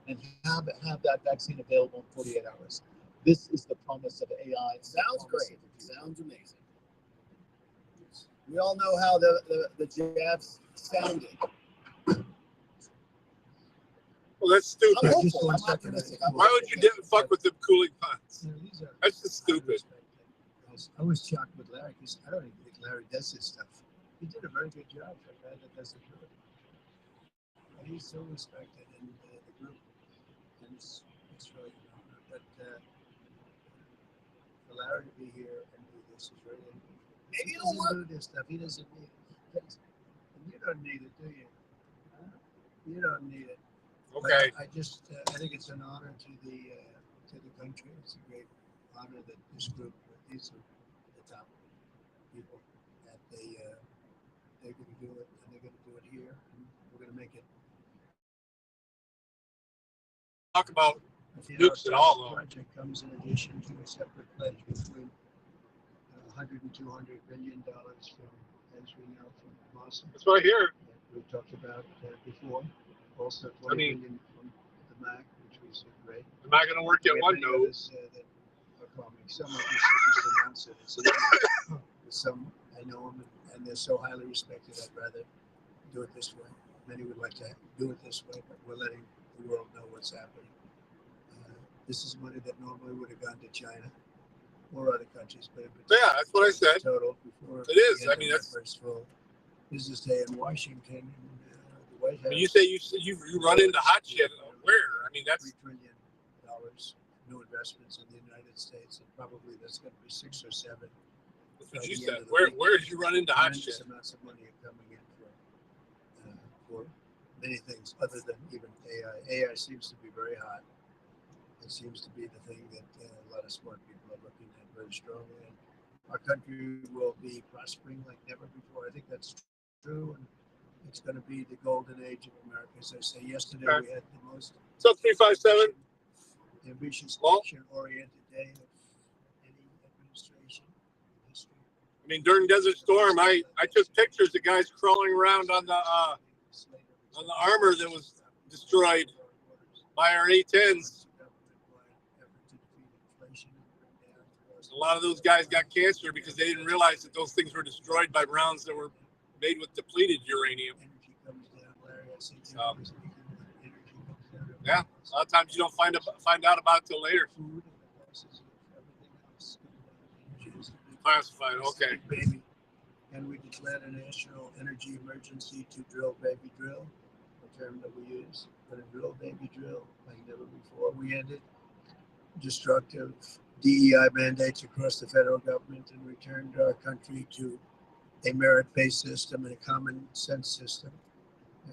and have that vaccine available in 48 hours. This is the promise of AI. Sounds great. Sounds amazing. We all know how the jabs sounded. Well, that's stupid. I'm hopeful. I'm optimistic. Why would you fuck with them cooling pots? That's just stupid. I was shocked with Larry because I don't even think Larry does this stuff. He did a very good job for a guy that doesn't do it. And he's so respected in the group, and it's really an honor. But for Larry to be here and do this is really. Maybe he doesn't do this stuff. He doesn't need it. And you don't need it, do you? You don't need it. Okay. But I think it's an honor to the country. It's a great honor that this group, these are the top people, that they're going to do it, and they're going to do it here, and we're going to make it. Talk about nukes at all, though. The project comes in addition to a separate pledge between $100 and $200 billion from, as we know, from Mossad. That's what I hear. We talked about before. Also, $20 billion from the MAC, which was great. Am I going to work at one node? Others, that are coming. Some like you said, just announced it. Some I know them, and they're so highly respected. I'd rather do it this way. Many would like to do it this way, but we're letting the world know what's happening. This is money that normally would have gone to China or other countries, but yeah, that's what I said. Total before it is. I mean, that's first full business day in Washington. And, the White House. I mean, you say you run into hot shit. Where? I mean, that's $3 trillion new investments in the United States, and probably that's going to be 6 or 7. That's what you said. Where did you run into hot shit? Amounts of money are coming in for many things other than even AI. AI seems to be very hot. It seems to be the thing that a lot of smart people are looking at very strongly. And our country will be prospering like never before. I think that's true, and it's going to be the golden age of America. As I say, yesterday we had the most. So 357. Ambitious, action-oriented day of any administration in history. I mean, during Desert Storm, I took pictures of guys crawling around on the armor that was destroyed by our A-10s. A lot of those guys got cancer because they didn't realize that those things were destroyed by rounds that were made with depleted uranium. Yeah, a lot of times you don't find out about it till later. Classified, okay. And we declared a national energy emergency to drill, baby, drill, a term that we use. But a drill, baby, drill, like never before. We ended destructive DEI mandates across the federal government and returned our country to a merit-based system and a common sense system.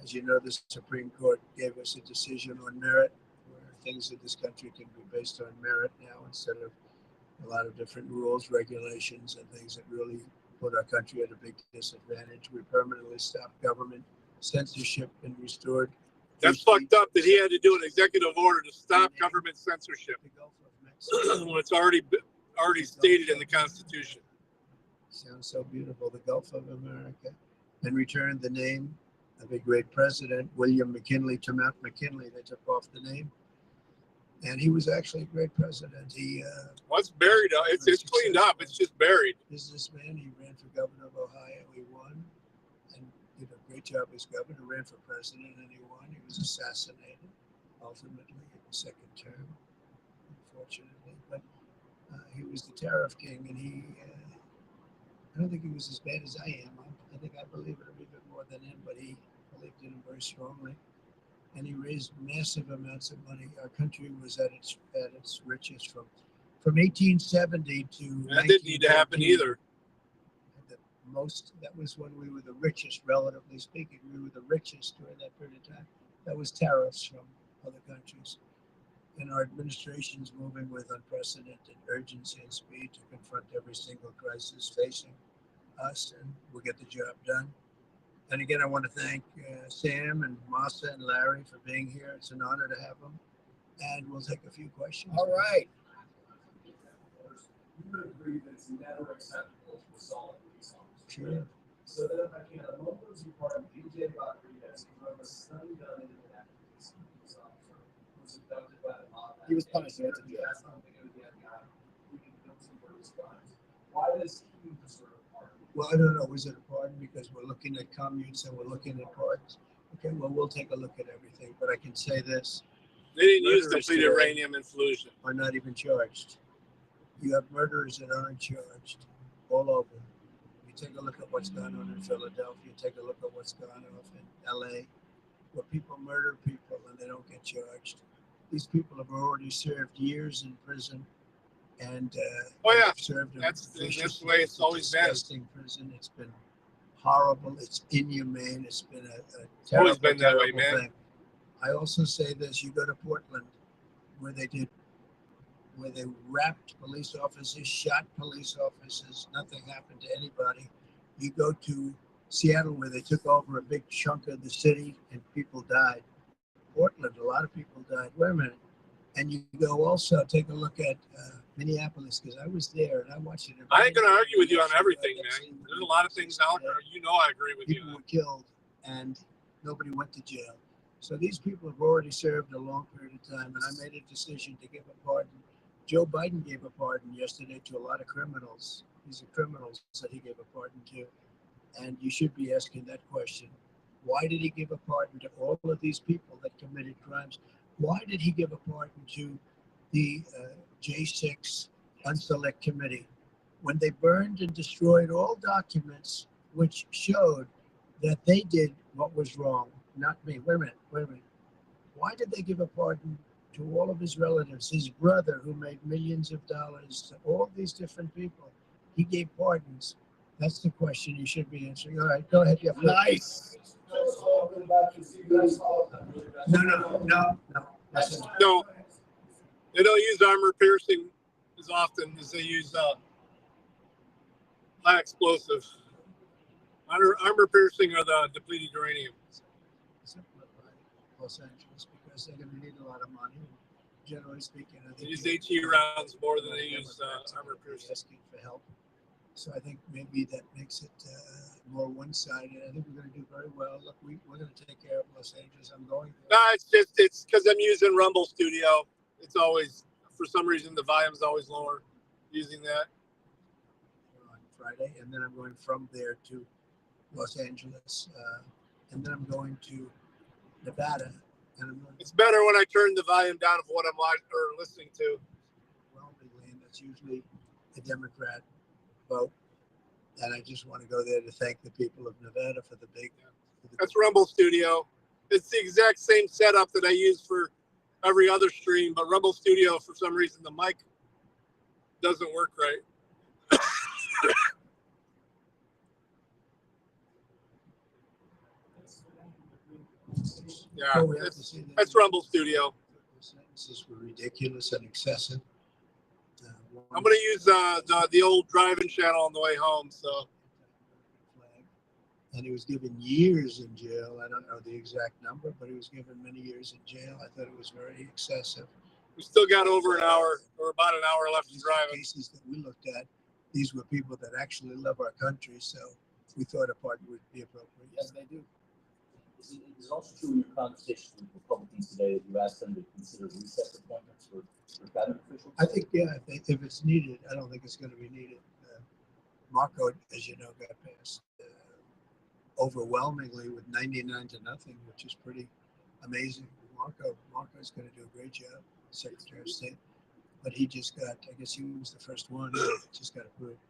As you know, the Supreme Court gave us a decision on merit, where things in this country can be based on merit now instead of a lot of different rules, regulations, and things that really put our country at a big disadvantage. We permanently stopped government censorship and restored. That's fucked up that he had to do an executive order to stop government censorship when it's already stated in the Constitution. Sounds so beautiful. The Gulf of America, and returned the name of a great president, William McKinley, to Mount McKinley. They took off the name, and he was actually a great president. He it's buried. It's cleaned up. It's just buried. Businessman. He ran for governor of Ohio. He won, and did a great job as governor. Ran for president, and he won. He was assassinated, ultimately in the second term, unfortunately. But he was the tariff king, and he. I don't think he was as bad as I am. I think I believe it a little bit more than him, but he believed in him very strongly. And he raised massive amounts of money. Our country was at its richest from 1870 to that didn't need to happen either. That was when we were the richest, relatively speaking. We were the richest during that period of time. That was tariffs from other countries. And our administration's moving with unprecedented urgency and speed to confront every single crisis facing us, and we'll get the job done. And again, I want to thank Sam and Mossad and Larry for being here. It's an honor to have them. And we'll take a few questions. All right. You would agree that it's never acceptable to solve these songs. Sure. So that if I can, a moment He was punished. He went to jail. Why does he deserve a pardon? Well, I don't know. Was it a pardon because we're looking at commutes and we're looking at pardons? Okay, well, we'll take a look at everything, but I can say this. They didn't use Murderers depleted today uranium in Fallujah. are not even charged. You have murderers that aren't charged all over. You take a look at what's going on in Philadelphia, take a look at what's going on in LA, where people murder people and they don't get charged. These people have already served years in prison, and Oh yeah, served in that's the vicious, way it's always been. disgusting prison. It's been horrible. It's inhumane. It's been a Always terrible, been that way, terrible man. thing. I also say this: you go to Portland, where they wrapped police officers, shot police officers. Nothing happened to anybody. You go to Seattle, where they took over a big chunk of the city and people died. Portland, a lot of people died. Wait a minute. And you go also take a look at Minneapolis, because I was there and I watched it. I ain't gonna argue with you on everything, man. There's a lot of things out there. You know, I agree with you. People were killed and nobody went to jail. So these people have already served a long period of time, and I made a decision to give a pardon. Joe Biden gave a pardon yesterday to a lot of criminals. These are criminals that he gave a pardon to. And you should be asking that question. Why did he give a pardon to all of these people that committed crimes? Why did he give a pardon to the J6 Unselect Committee when they burned and destroyed all documents which showed that they did what was wrong? Not me. Wait a minute. Why did they give a pardon to all of his relatives, his brother who made millions of dollars, to all these different people? He gave pardons. That's the question you should be answering. All right, go ahead, Jeff. Nice. No. Listen. No, they don't use armor piercing as often as they use high explosive. Armor piercing or the depleted uranium. Los Angeles, because they're going to need a lot of money. Generally speaking, I They think use HE rounds more than they use armor piercing. Asking for help. So I think maybe that makes it more one-sided. I think we're going to do very well. Look, we're going to take care of Los Angeles. I'm going there. No, it's because I'm using Rumble Studio. It's always, for some reason, the volume's always lower using that. On Friday, and then I'm going from there to Los Angeles, and then I'm going to Nevada, and I'm going It's better when I turn the volume down of what I'm listening to. overwhelmingly, and that's usually a Democrat vote. And I just want to go there to thank the people of Nevada for the big. That's Rumble Studio. It's the exact same setup that I use for every other stream, but Rumble Studio, for some reason, the mic doesn't work right. Yeah, Oh, we have to see that. that's Rumble Studio. The sentences were ridiculous and excessive. I'm going to use the old driving channel on the way home. So, and he was given years in jail. I don't know the exact number, but he was given many years in jail. I thought it was very excessive. we still got over an hour or about an hour left to drive. Cases that we looked at, these were people that actually love our country, so we thought a pardon would be appropriate. Yes, they do. Is it also true in your conversations with Republicans today that you asked them to consider recess appointments for cabinet officials? I think, yeah, if it's needed. I don't think it's going to be needed. Marco, as you know, got passed overwhelmingly with 99 to nothing, which is pretty amazing. Marco's going to do a great job, Secretary of State. But he just got, I guess he was the first one, just got approved.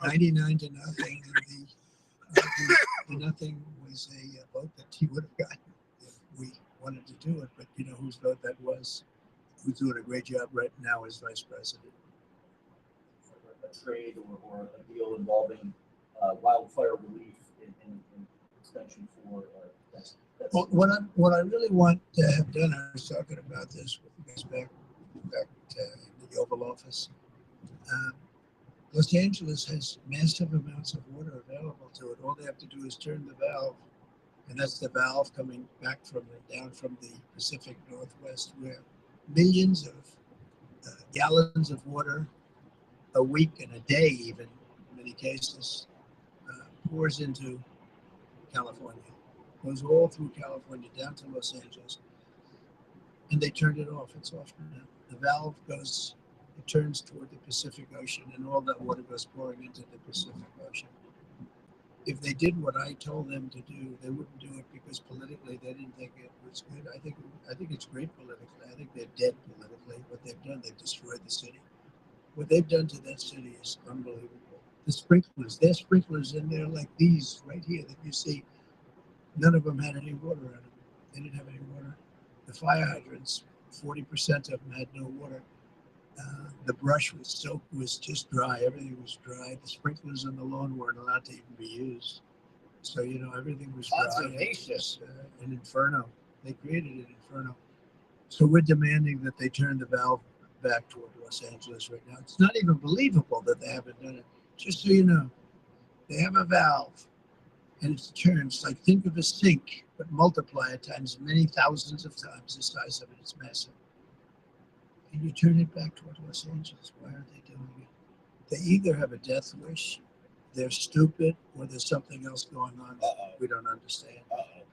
99 to nothing. And the nothing was a vote that he would have gotten if we wanted to do it. But you know whose vote that was? Who's doing a great job right now as vice president. A trade or a deal involving wildfire relief in extension for that's Well, what I really want to have done, I was talking about this with you guys back in the Oval Office. Los Angeles has massive amounts of water available to it. All they have to do is turn the valve, and that's the valve coming back down from the Pacific Northwest, where millions of gallons of water a week and a day, even in many cases, pours into California. Goes all through California down to Los Angeles. and they turned it off. It's off now. The valve goes, it turns toward the Pacific Ocean, and all that water goes pouring into the Pacific Ocean. If they did what I told them to do, they wouldn't do it because politically they didn't think it was good. I think it's great politically. I think they're dead politically. What they've done, they've destroyed the city. What they've done to that city is unbelievable. The sprinklers, there's sprinklers in there like these right here that you see. None of them had any water in them. They didn't have any water. The fire hydrants, 40% of them had no water. The brush was just dry. Everything was dry. The sprinklers on the lawn weren't allowed to even be used. So, you know, everything was dry. It was just, an inferno. They created an inferno. So we're demanding that they turn the valve back toward Los Angeles right now. It's not even believable that they haven't done it. Just so you know, they have a valve and it turns like, think of a sink, but multiply it times many thousands of times the size of it. It's massive. And you turn it back toward Los Angeles. Why aren't they doing it? They either have a death wish, they're stupid, or there's something else going on that we don't understand.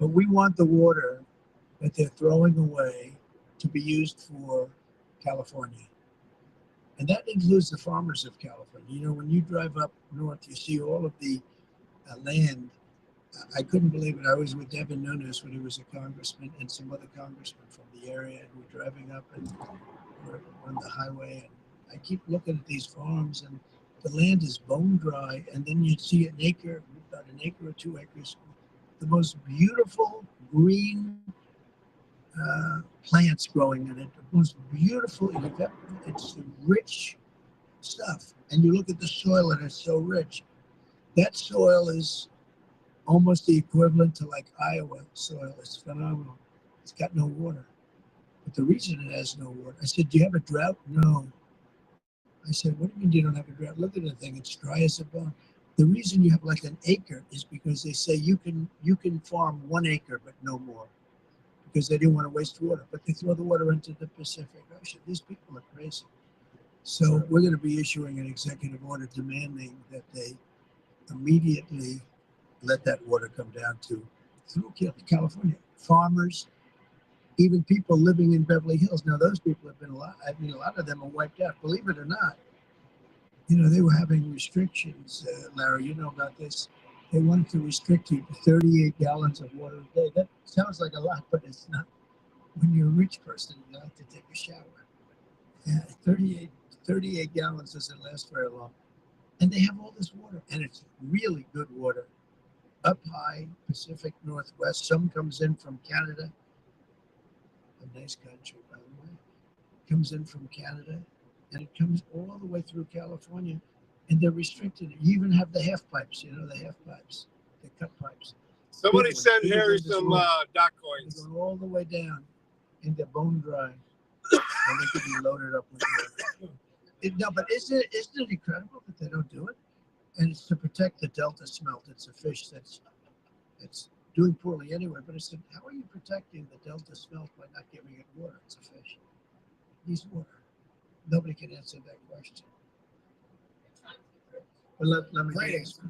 But we want the water that they're throwing away to be used for California. And that includes the farmers of California. You know, when you drive up north, you see all of the land. I couldn't believe it. I was with Devin Nunes when he was a congressman and some other congressmen from the area, and we're driving up and we're on the highway, and I keep looking at these farms, and the land is bone dry, and then you see an acre, about an acre or 2 acres, the most beautiful green plants growing in it, the most beautiful, it's rich stuff. And you look at the soil and it's so rich. That soil is almost the equivalent to like Iowa soil. It's phenomenal. It's got no water. But the reason it has no water, I said, do you have a drought? No. I said, what do you mean you don't have a drought? Look at the thing, it's dry as a bone. The reason you have like an acre is because they say you can farm 1 acre, but no more. Because they didn't want to waste water, but they throw the water into the Pacific Ocean. These people are crazy. So we're going to be issuing an executive order demanding that they immediately let that water come down through California. Farmers, even people living in Beverly Hills. Now those people have been a lot of them are wiped out, believe it or not. You know, they were having restrictions, Larry, you know about this. They wanted to restrict you to 38 gallons of water a day. That sounds like a lot, but it's not. When you're a rich person, you like to take a shower. Yeah, 38 gallons doesn't last very long. And they have all this water, and it's really good water. Up high, Pacific Northwest. Some comes in from Canada. A nice country, by the way. Comes in from Canada, and it comes all the way through California. And they're restricted. You even have the half pipes, you know, the half pipes, the cut pipes. Somebody send Harry some dock coins. They go all the way down, and they're bone dry, and they could be loaded up with water. No, but isn't it incredible that they don't do it? And it's to protect the Delta smelt. It's a fish that's doing poorly anyway. But I said, how are you protecting the Delta smelt by not giving it water? It's a fish. It needs water. Nobody can answer that question. But let me answer.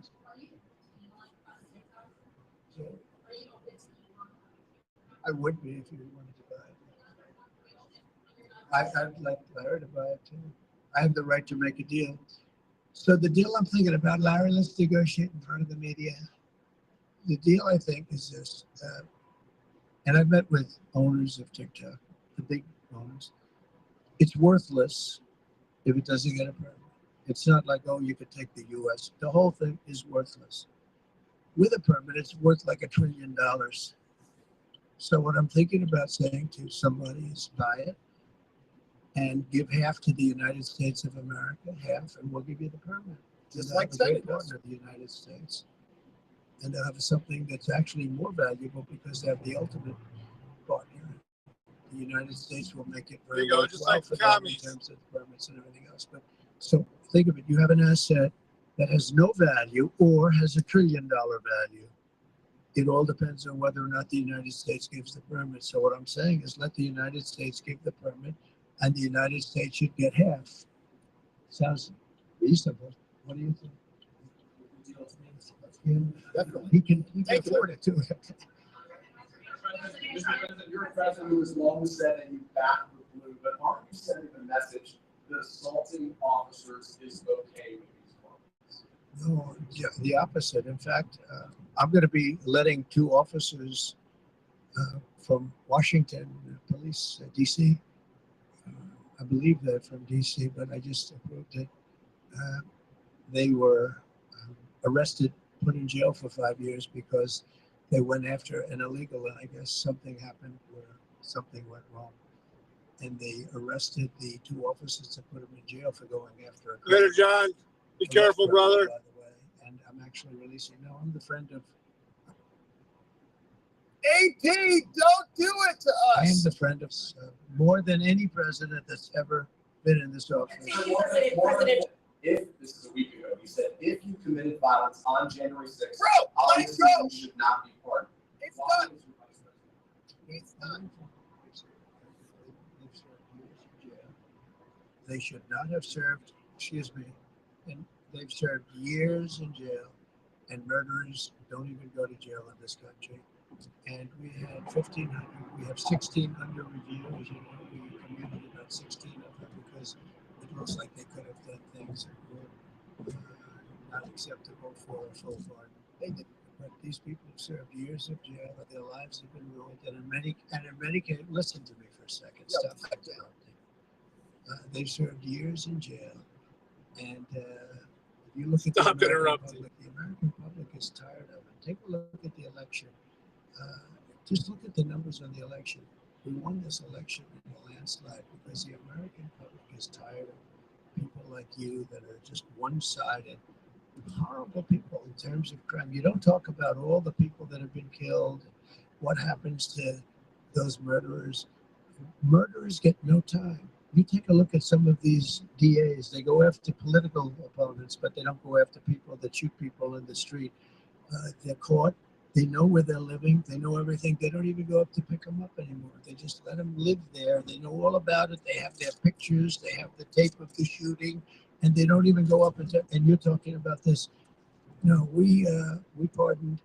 I would be if you wanted to buy it. I'd like Larry to buy it too. I have the right to make a deal. So the deal I'm thinking about, Larry, let's negotiate in front of the media. The deal I think is this, and I've met with owners of TikTok, the big owners. It's worthless if it doesn't get a permit. It's not like, oh, you could take the US. The whole thing is worthless. With a permit, it's worth like $1 trillion. So what I'm thinking about saying to somebody is buy it and give half to the United States of America, half, and we'll give you the permit. Just like Senate partner of the United States. And they'll have something that's actually more valuable because they have the ultimate partner. The United States will make it very worthwhile for them in terms of permits and everything else. But so think of it, you have an asset that has no value or has $1 trillion value. It all depends on whether or not the United States gives the permit. So what I'm saying is let the United States give the permit and the United States should get half. Sounds reasonable. What do you think? Yeah. Definitely. He can afford it too. Mr. President, you're a president who has long said that you back the blue, but aren't you sending the message that assaulting officers is okay with these parties? No, yeah, the opposite. In fact, I'm going to be letting 2 officers from Washington Police, DC. I believe they're from DC, but I just approved it. They were arrested, put in jail for 5 years because they went after an illegal, and I guess something happened where something went wrong. And they arrested the 2 officers and put them in jail for going after a Later, John. Be careful, brother. By the way, and I'm actually releasing. No, I'm the friend of. AP, don't do it to us. I am the friend of more than any president that's ever been in this office. If this is a week ago, you said if you committed violence on January 6th, obviously you should not be pardoned. It's done. It's done. They should not have served, excuse me, and they've served years in jail, and murderers don't even go to jail in this country. And we had 1,500, we have 16 under review, as you know, we commuted about 16 of them because it looks like they could have done things that were not acceptable for a full pardon. They didn't. But these people have served years of jail, and their lives have been ruined. And in many cases, listen to me for a second. Stop that down. They've served years in jail, and if you look at the American public is tired of it. Take a look at the election. Just look at the numbers on the election. We won this election in a landslide because the American public is tired of people like you that are just one-sided, horrible people in terms of crime. You don't talk about all the people that have been killed, what happens to those murderers. Murderers get no time. You take a look at some of these DAs, they go after political opponents, but they don't go after people that shoot people in the street. They're caught. They know where they're living. They know everything. They don't even go up to pick them up anymore. They just let them live there. They know all about it. They have their pictures. They have the tape of the shooting, and they don't even go up and you're talking about this. No, we pardoned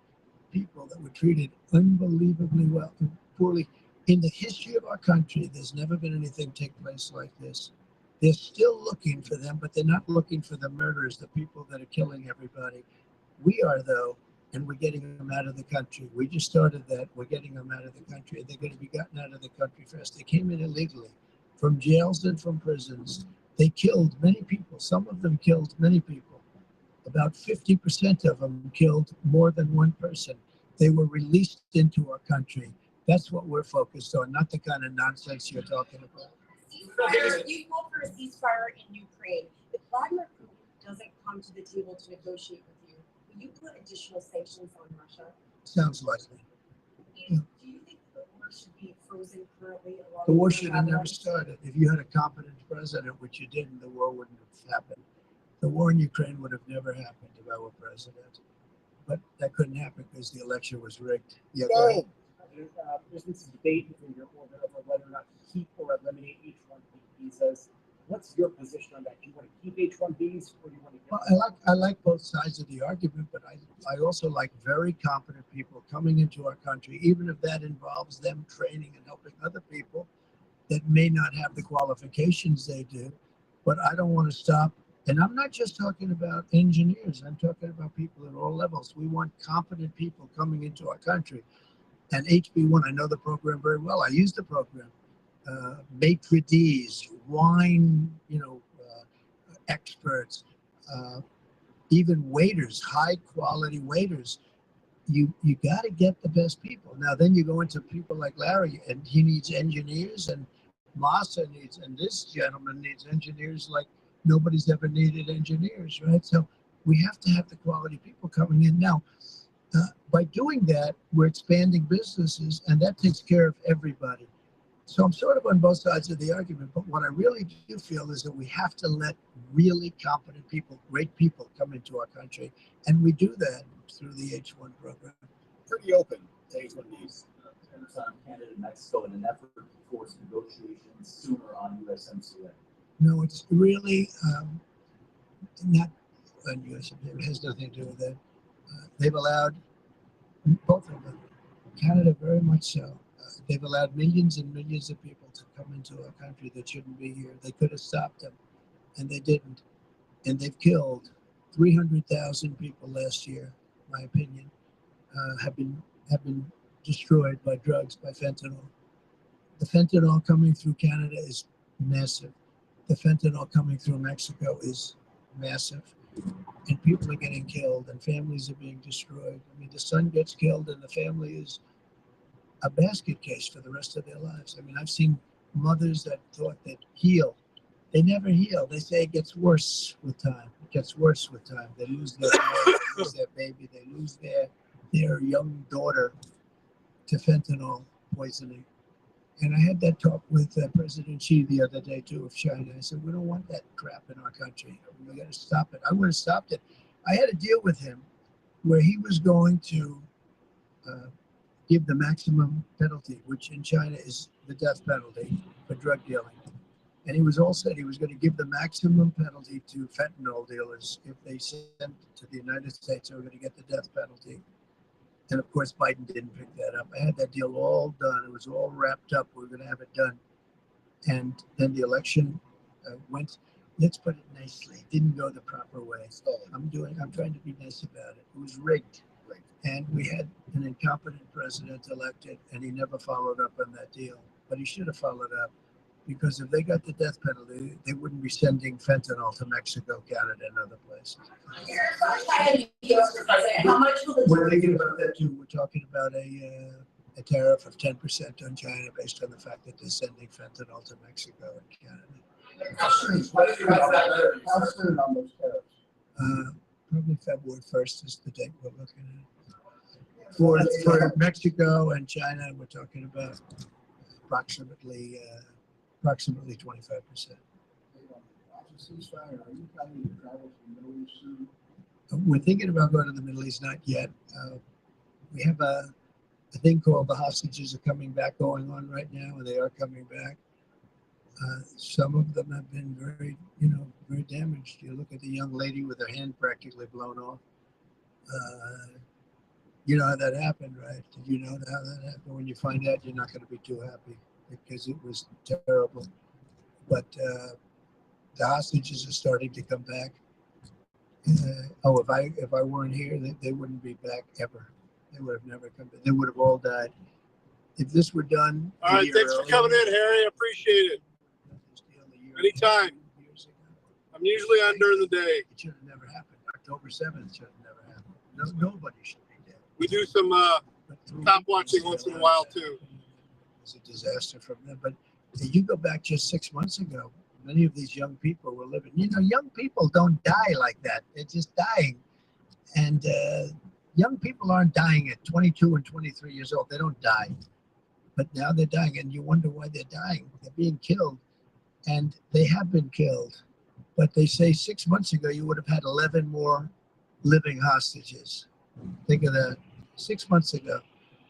people that were treated unbelievably well, poorly. In the history of our country, there's never been anything take place like this. They're still looking for them, but they're not looking for the murderers, the people that are killing everybody. We are, though, and we're getting them out of the country. We just started that. We're getting them out of the country. They're going to be gotten out of the country fast. They came in illegally from jails and from prisons. They killed many people. Some of them killed many people. About 50% of them killed more than one person. They were released into our country. That's what we're focused on, not the kind of nonsense you're talking about. Ceasefire. You called for a ceasefire in Ukraine. If Vladimir Putin doesn't come to the table to negotiate with you, will you put additional sanctions on Russia? Sounds likely. Do you think the war should be frozen currently? The war should have never started. If you had a competent president, which you didn't, the war wouldn't have happened. The war in Ukraine would have never happened if I were president. But that couldn't happen because the election was rigged. Yeah, go ahead. There's been some debate within your orbit over whether or not to keep or eliminate H-1B visas. What's your position on that? Do you want to keep H-1Bs or do you want to get Well, I like both sides of the argument, but I also like very competent people coming into our country, even if that involves them training and helping other people that may not have the qualifications they do. But I don't want to stop. And I'm not just talking about engineers. I'm talking about people at all levels. We want competent people coming into our country. And HB1, I know the program very well. I use the program. Maitre d's, wine, experts, even waiters, high quality waiters. You got to get the best people. Now, then you go into people like Larry, and he needs engineers, and Massa needs, and this gentleman needs engineers like nobody's ever needed engineers, right? So we have to have the quality people coming in now. By doing that, we're expanding businesses, and that takes care of everybody. So I'm sort of on both sides of the argument, but what I really do feel is that we have to let really competent people, great people come into our country, and we do that through the H-1 program. Pretty open to H-1Bs. Canada and Mexico in an effort to force negotiations sooner on USMCA. No, it's really not on USMCA. It has nothing to do with that. They've allowed both of them, Canada very much so, They've allowed millions and millions of people to come into our country that shouldn't be here. They could have stopped them, and they didn't. And they've killed 300,000 people last year. My opinion, have been destroyed by drugs, by fentanyl. The fentanyl coming through Canada is massive. The fentanyl coming through Mexico is massive. And people are getting killed and families are being destroyed. I mean, the son gets killed and the family is a basket case for the rest of their lives. I mean, I've seen mothers that thought that heal. They never heal. They say it gets worse with time. It gets worse with time. They lose their boy, they lose their baby, they lose their young daughter to fentanyl poisoning. And I had that talk with President Xi the other day too of China. I said, we don't want that crap in our country. We got to stop it. I would have stopped it. I had a deal with him where he was going to give the maximum penalty, which in China is the death penalty for drug dealing. And he was also said he was going to give the maximum penalty to fentanyl dealers. If they sent to the United States, they were going to get the death penalty. And of course, Biden didn't pick that up. I had that deal all done. It was all wrapped up. We were going to have it done. And then the election went, let's put it nicely, didn't go the proper way. I'm trying to be nice about it. It was rigged. And we had an incompetent president elected, and he never followed up on that deal. But he should have followed up, because if they got the death penalty, they wouldn't be sending fentanyl to Mexico, Canada, and other places. We're thinking about that too. We're talking about a tariff of 10% on China based on the fact that they're sending fentanyl to Mexico and Canada. How soon on those tariffs? Probably February 1st is the date we're looking at. For Mexico and China, we're talking about approximately 25%. We're thinking about going to the Middle East, not yet. We have a thing called the hostages are coming back going on right now, and they are coming back. Some of them have been very damaged. You look at the young lady with her hand practically blown off. You know how that happened, right? Did you know how that happened? When you find out, you're not going to be too happy because it was terrible. But the hostages are starting to come back. If I weren't here, they wouldn't be back ever. They would have never come back. They would have all died. If this were done. All right, thanks for coming in, Harry. I appreciate it. Anytime. I'm usually on during the day. It should have never happened. October 7th should have never happened. Nobody should be dead. We do some top watching once in a while too. It's a disaster from them. But you go back just 6 months ago, many of these young people were living. Young people don't die like that. They're just dying. And young people aren't dying at 22 and 23 years old. They don't die. But now they're dying, and you wonder why they're dying. They're being killed. And they have been killed. But they say 6 months ago, you would have had 11 more living hostages. Think of that. 6 months ago.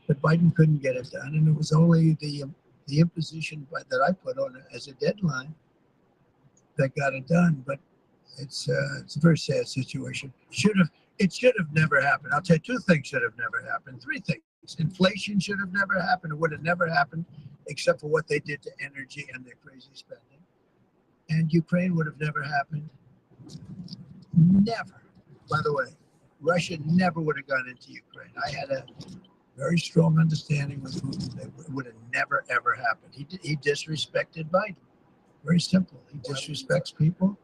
But Biden couldn't get it done. And it was only the imposition that I put on it as a deadline that got it done. But it's a very sad situation. It should have never happened. I'll tell you, 2 things should have never happened. 3 things. Inflation should have never happened. It would have never happened except for what they did to energy and their crazy spending. And Ukraine would have never happened. Never. By the way, Russia never would have gone into Ukraine. I had a very strong understanding with Putin that it would have never, ever happened. He disrespected Biden. Very simple. He disrespects people.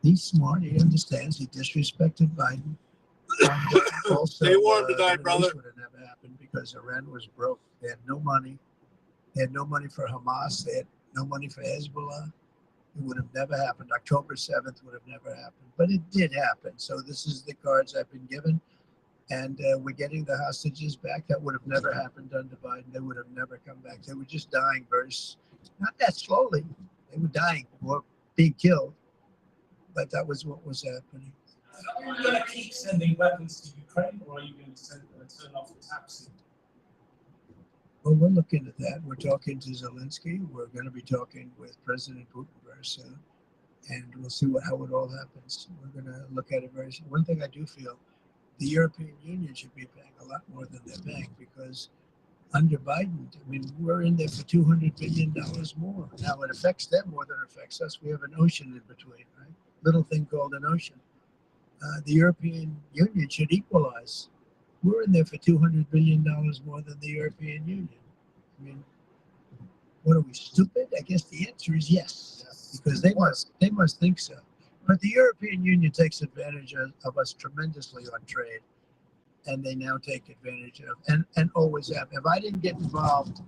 He's smart. He understands. He disrespected Biden. Also, they warned to die, brother. Would have never happened because Iran was broke. They had no money. They had no money for Hamas. They had no money for Hezbollah. It would have never happened. October 7th would have never happened. But it did happen. So this is the cards I've been given. And we're getting the hostages back. That would have never happened under Biden. They would have never come back. They were just dying not that slowly. They were dying or being killed. But that was what was happening. Are you going to keep sending weapons to Ukraine, or are you going to turn off the taxi? Well, we're looking at that. We're talking to Zelensky. We're going to be talking with President Putin very soon. And we'll see how it all happens. We're going to look at it very soon. One thing I do feel, the European Union should be paying a lot more than they're paying, because under Biden, I mean, we're in there for $200 billion more. Now it affects them more than it affects us. We have an ocean in between, right? Little thing called an ocean. The European Union should equalize. We're in there for $200 billion more than the European Union. I mean, what are we, stupid? I guess the answer is yes, because they must think so. But the European Union takes advantage of us tremendously on trade, and they now take advantage of, and always have. If I didn't get involved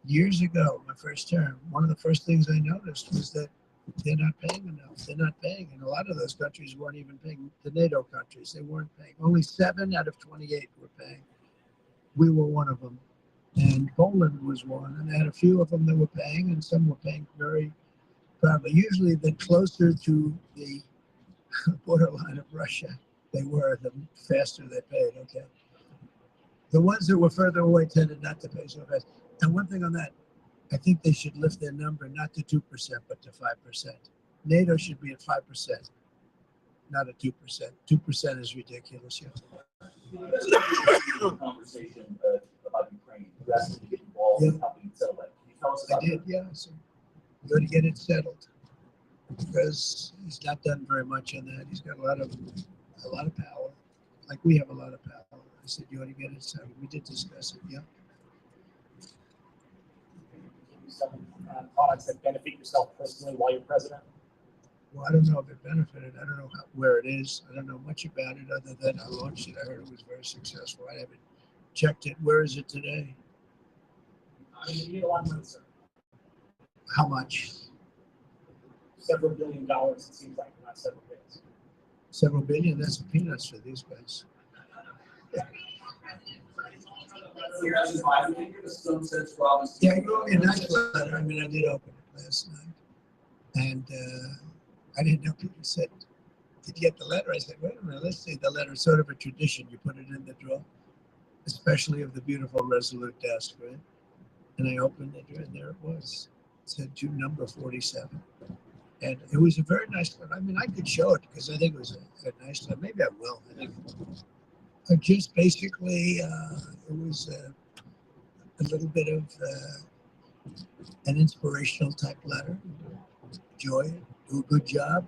years ago, my first term, one of the first things I noticed was that they're not paying enough. They're not paying. And a lot of those countries weren't even paying. The NATO countries, they weren't paying. Only 7 out of 28 were paying. We were one of them. And Poland was one. And they had a few of them that were paying, and some were paying very proudly. Usually the closer to the borderline of Russia they were, the faster they paid, okay? The ones that were further away tended not to pay so fast. And one thing on that, I think they should lift their number not to 2%, but to 5%. NATO should be at 5%, not at 2%. 2% is ridiculous. Yeah. Conversation about Ukraine. You asked him to get involved in helping settle that. Can you tell us about I did, yeah. So I'm going to get it settled because he's not done very much on that. He's got a lot of power, like we have a lot of power. I said, you ought to get it settled. We did discuss it, yeah. Some products that benefit yourself personally while you're president? Well, I don't know if it benefited. I don't know where it is. I don't know much about it other than I launched it. I heard it was very successful. I haven't checked it. Where is it today? You need a lot of money, sir. How much? Several $1 billion, it seems like, not several billions. Several billion? That's peanuts for these guys. Yeah, you wrote me a nice letter. I mean, I did open it last night. And I didn't know people said, did you get the letter? I said, wait a minute, let's see the letter. It's sort of a tradition. You put it in the drawer, especially of the beautiful Resolute desk, right? And I opened it, and there it was. It said June number 47. And it was a very nice letter. I mean, I could show it because I think it was a nice letter. Maybe I will. I think just basically, it was a little bit of an inspirational type letter. Enjoy it, do a good job.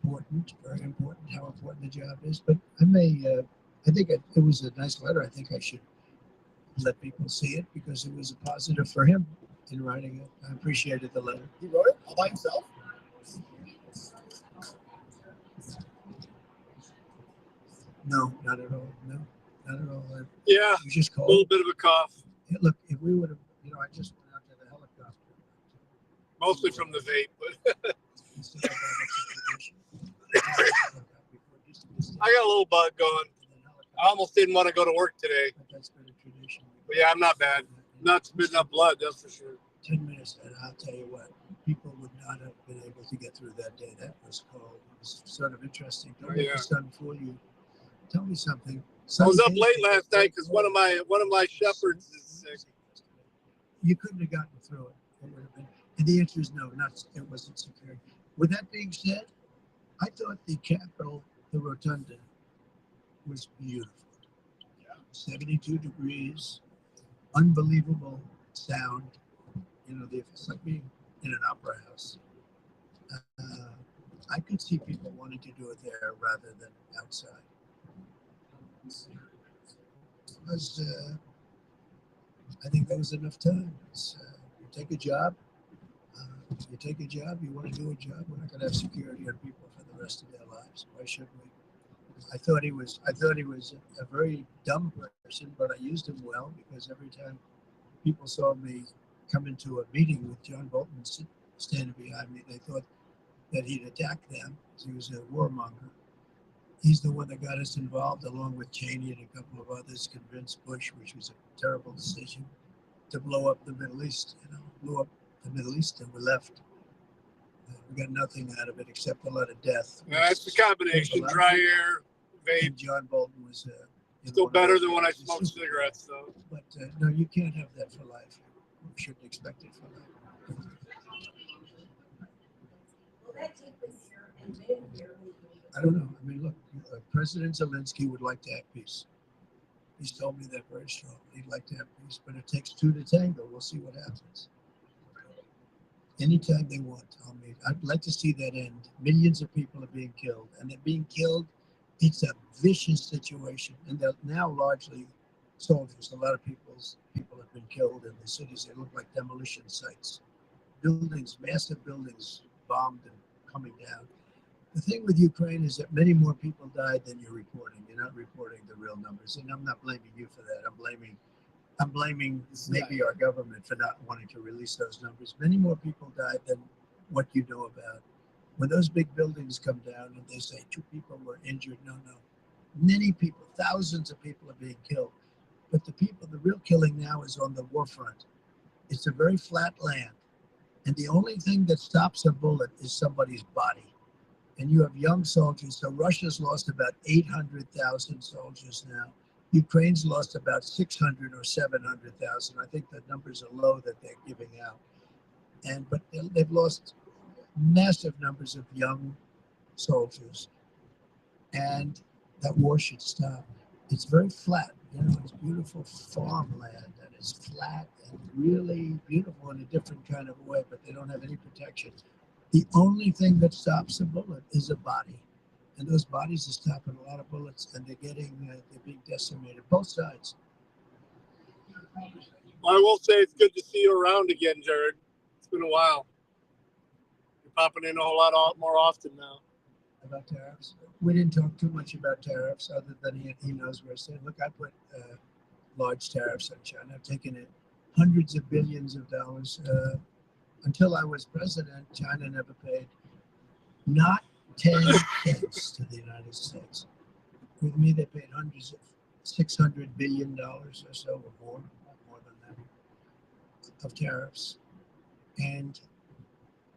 Important, very important, how important the job is. But I think it was a nice letter. I think I should let people see it because it was a positive for him in writing it. I appreciated the letter. He wrote it all by himself? No, not at all. No, not at all. Yeah, it was just a cold. little bit of a cough. Yeah, look, if we would have, I just went out to the helicopter. Mostly from the vape, but I got a little bug going. I almost didn't want to go to work today. But yeah, I'm not bad. Not spitting up blood, that's for sure. 10 minutes, and I'll tell you what, people would not have been able to get through that day. That was cold. It was sort of interesting. Don't let the sun fool you. Tell me something. I was up late last night because one of my shepherds is sick. You couldn't have gotten through it. It would have been. And the answer is no, it wasn't secure. With that being said, I thought the Capitol, the Rotunda, was beautiful. 72 degrees, unbelievable sound. It's like being in an opera house. I could see people wanting to do it there rather than outside. Because I think there was enough time. You take a job. You want to do a job. We're not going to have security on people for the rest of their lives. Why should we? I thought he was a very dumb person, but I used him well because every time people saw me come into a meeting with John Bolton standing behind me, they thought that he'd attack them. He was a warmonger. He's the one that got us involved, along with Cheney and a couple of others, convinced Bush, which was a terrible decision, to blow up the Middle East. Blew up the Middle East, and we left. We got nothing out of it except a lot of death. Yeah, it's the combination, dry air, vape. And John Bolton was still better than when I smoked cigarettes, though. But no, you can't have that for life. You shouldn't expect it for life. Will that take place here and then here? I don't know. I mean, look, President Zelensky would like to have peace. He's told me that very strongly. He'd like to have peace, but it takes two to tango. We'll see what happens. Anytime they want, I'll meet. I'd like to see that end. Millions of people are being killed, and they're being killed. It's a vicious situation, and they're now largely soldiers. A lot of people have been killed in the cities. They look like demolition sites. Buildings, massive buildings bombed and coming down. The thing with Ukraine is that many more people died than you're reporting. You're not reporting the real numbers, and I'm not blaming you for that. I'm blaming maybe our government for not wanting to release those numbers. Many more people died than what you know about. When those big buildings come down and they say 2 people were injured, no. Many people, thousands of people are being killed. But the real killing now is on the war front. It's a very flat land. And the only thing that stops a bullet is somebody's body. And you have young soldiers. So Russia's lost about 800,000 soldiers now. Ukraine's lost about 600 or 700,000. I think the numbers are low that they're giving out. But they've lost massive numbers of young soldiers. And that war should stop. It's very flat. It's beautiful farmland, and it's flat and really beautiful in a different kind of way, but they don't have any protection. The only thing that stops a bullet is a body. And those bodies are stopping a lot of bullets, and they're being decimated, both sides. Well, I will say it's good to see you around again, Jared. It's been a while. You're popping in a whole lot more often now. About tariffs. We didn't talk too much about tariffs, other than he knows where I said, look, I put large tariffs on China. I've taken it hundreds of billions of dollars. Until I was president, China never paid not 10 cents to the United States. With me, they paid hundreds of $600 billion or so, or more than that, of tariffs. And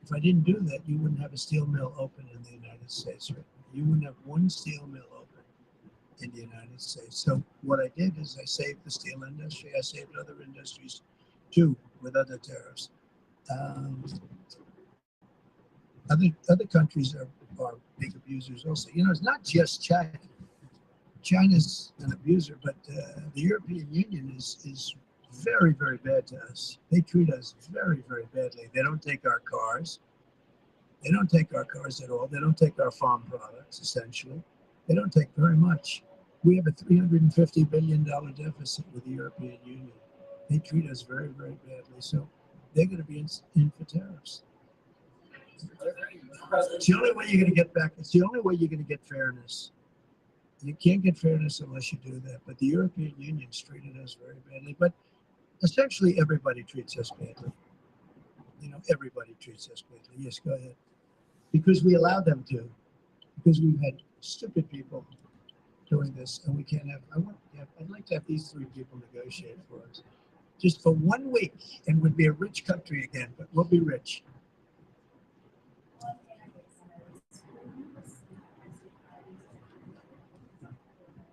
if I didn't do that, you wouldn't have a steel mill open in the United States. Right? You wouldn't have one steel mill open in the United States. So what I did is I saved the steel industry. I saved other industries too with other tariffs. Other countries are big abusers also. It's not just China. China's an abuser, but the European Union is very, very bad to us. They treat us very, very badly. They don't take our cars. They don't take our cars at all. They don't take our farm products, essentially. They don't take very much. We have a $350 billion deficit with the European Union. They treat us very, very badly. So they're going to be in for tariffs. It's the only way you're going to get back. It's the only way you're going to get fairness. You can't get fairness unless you do that. But the European Union's treated us very badly. But essentially, everybody treats us badly. Everybody treats us badly. Yes, go ahead. Because we allow them to. Because we've had stupid people doing this, and we can't have. I'd like to have these 3 people negotiate for us, just for 1 week, and we'd be a rich country again. But we'll be rich.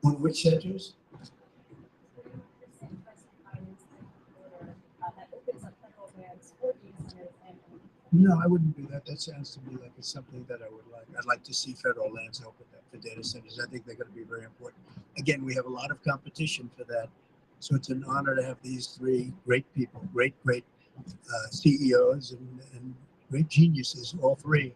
On which centers? No, I wouldn't do that. That sounds to me like it's something that I would like. I'd like to see federal lands opened up for data centers. I think they're going to be very important. Again, we have a lot of competition for that. So it's an honor to have these 3 great people, great CEOs and great geniuses, all 3.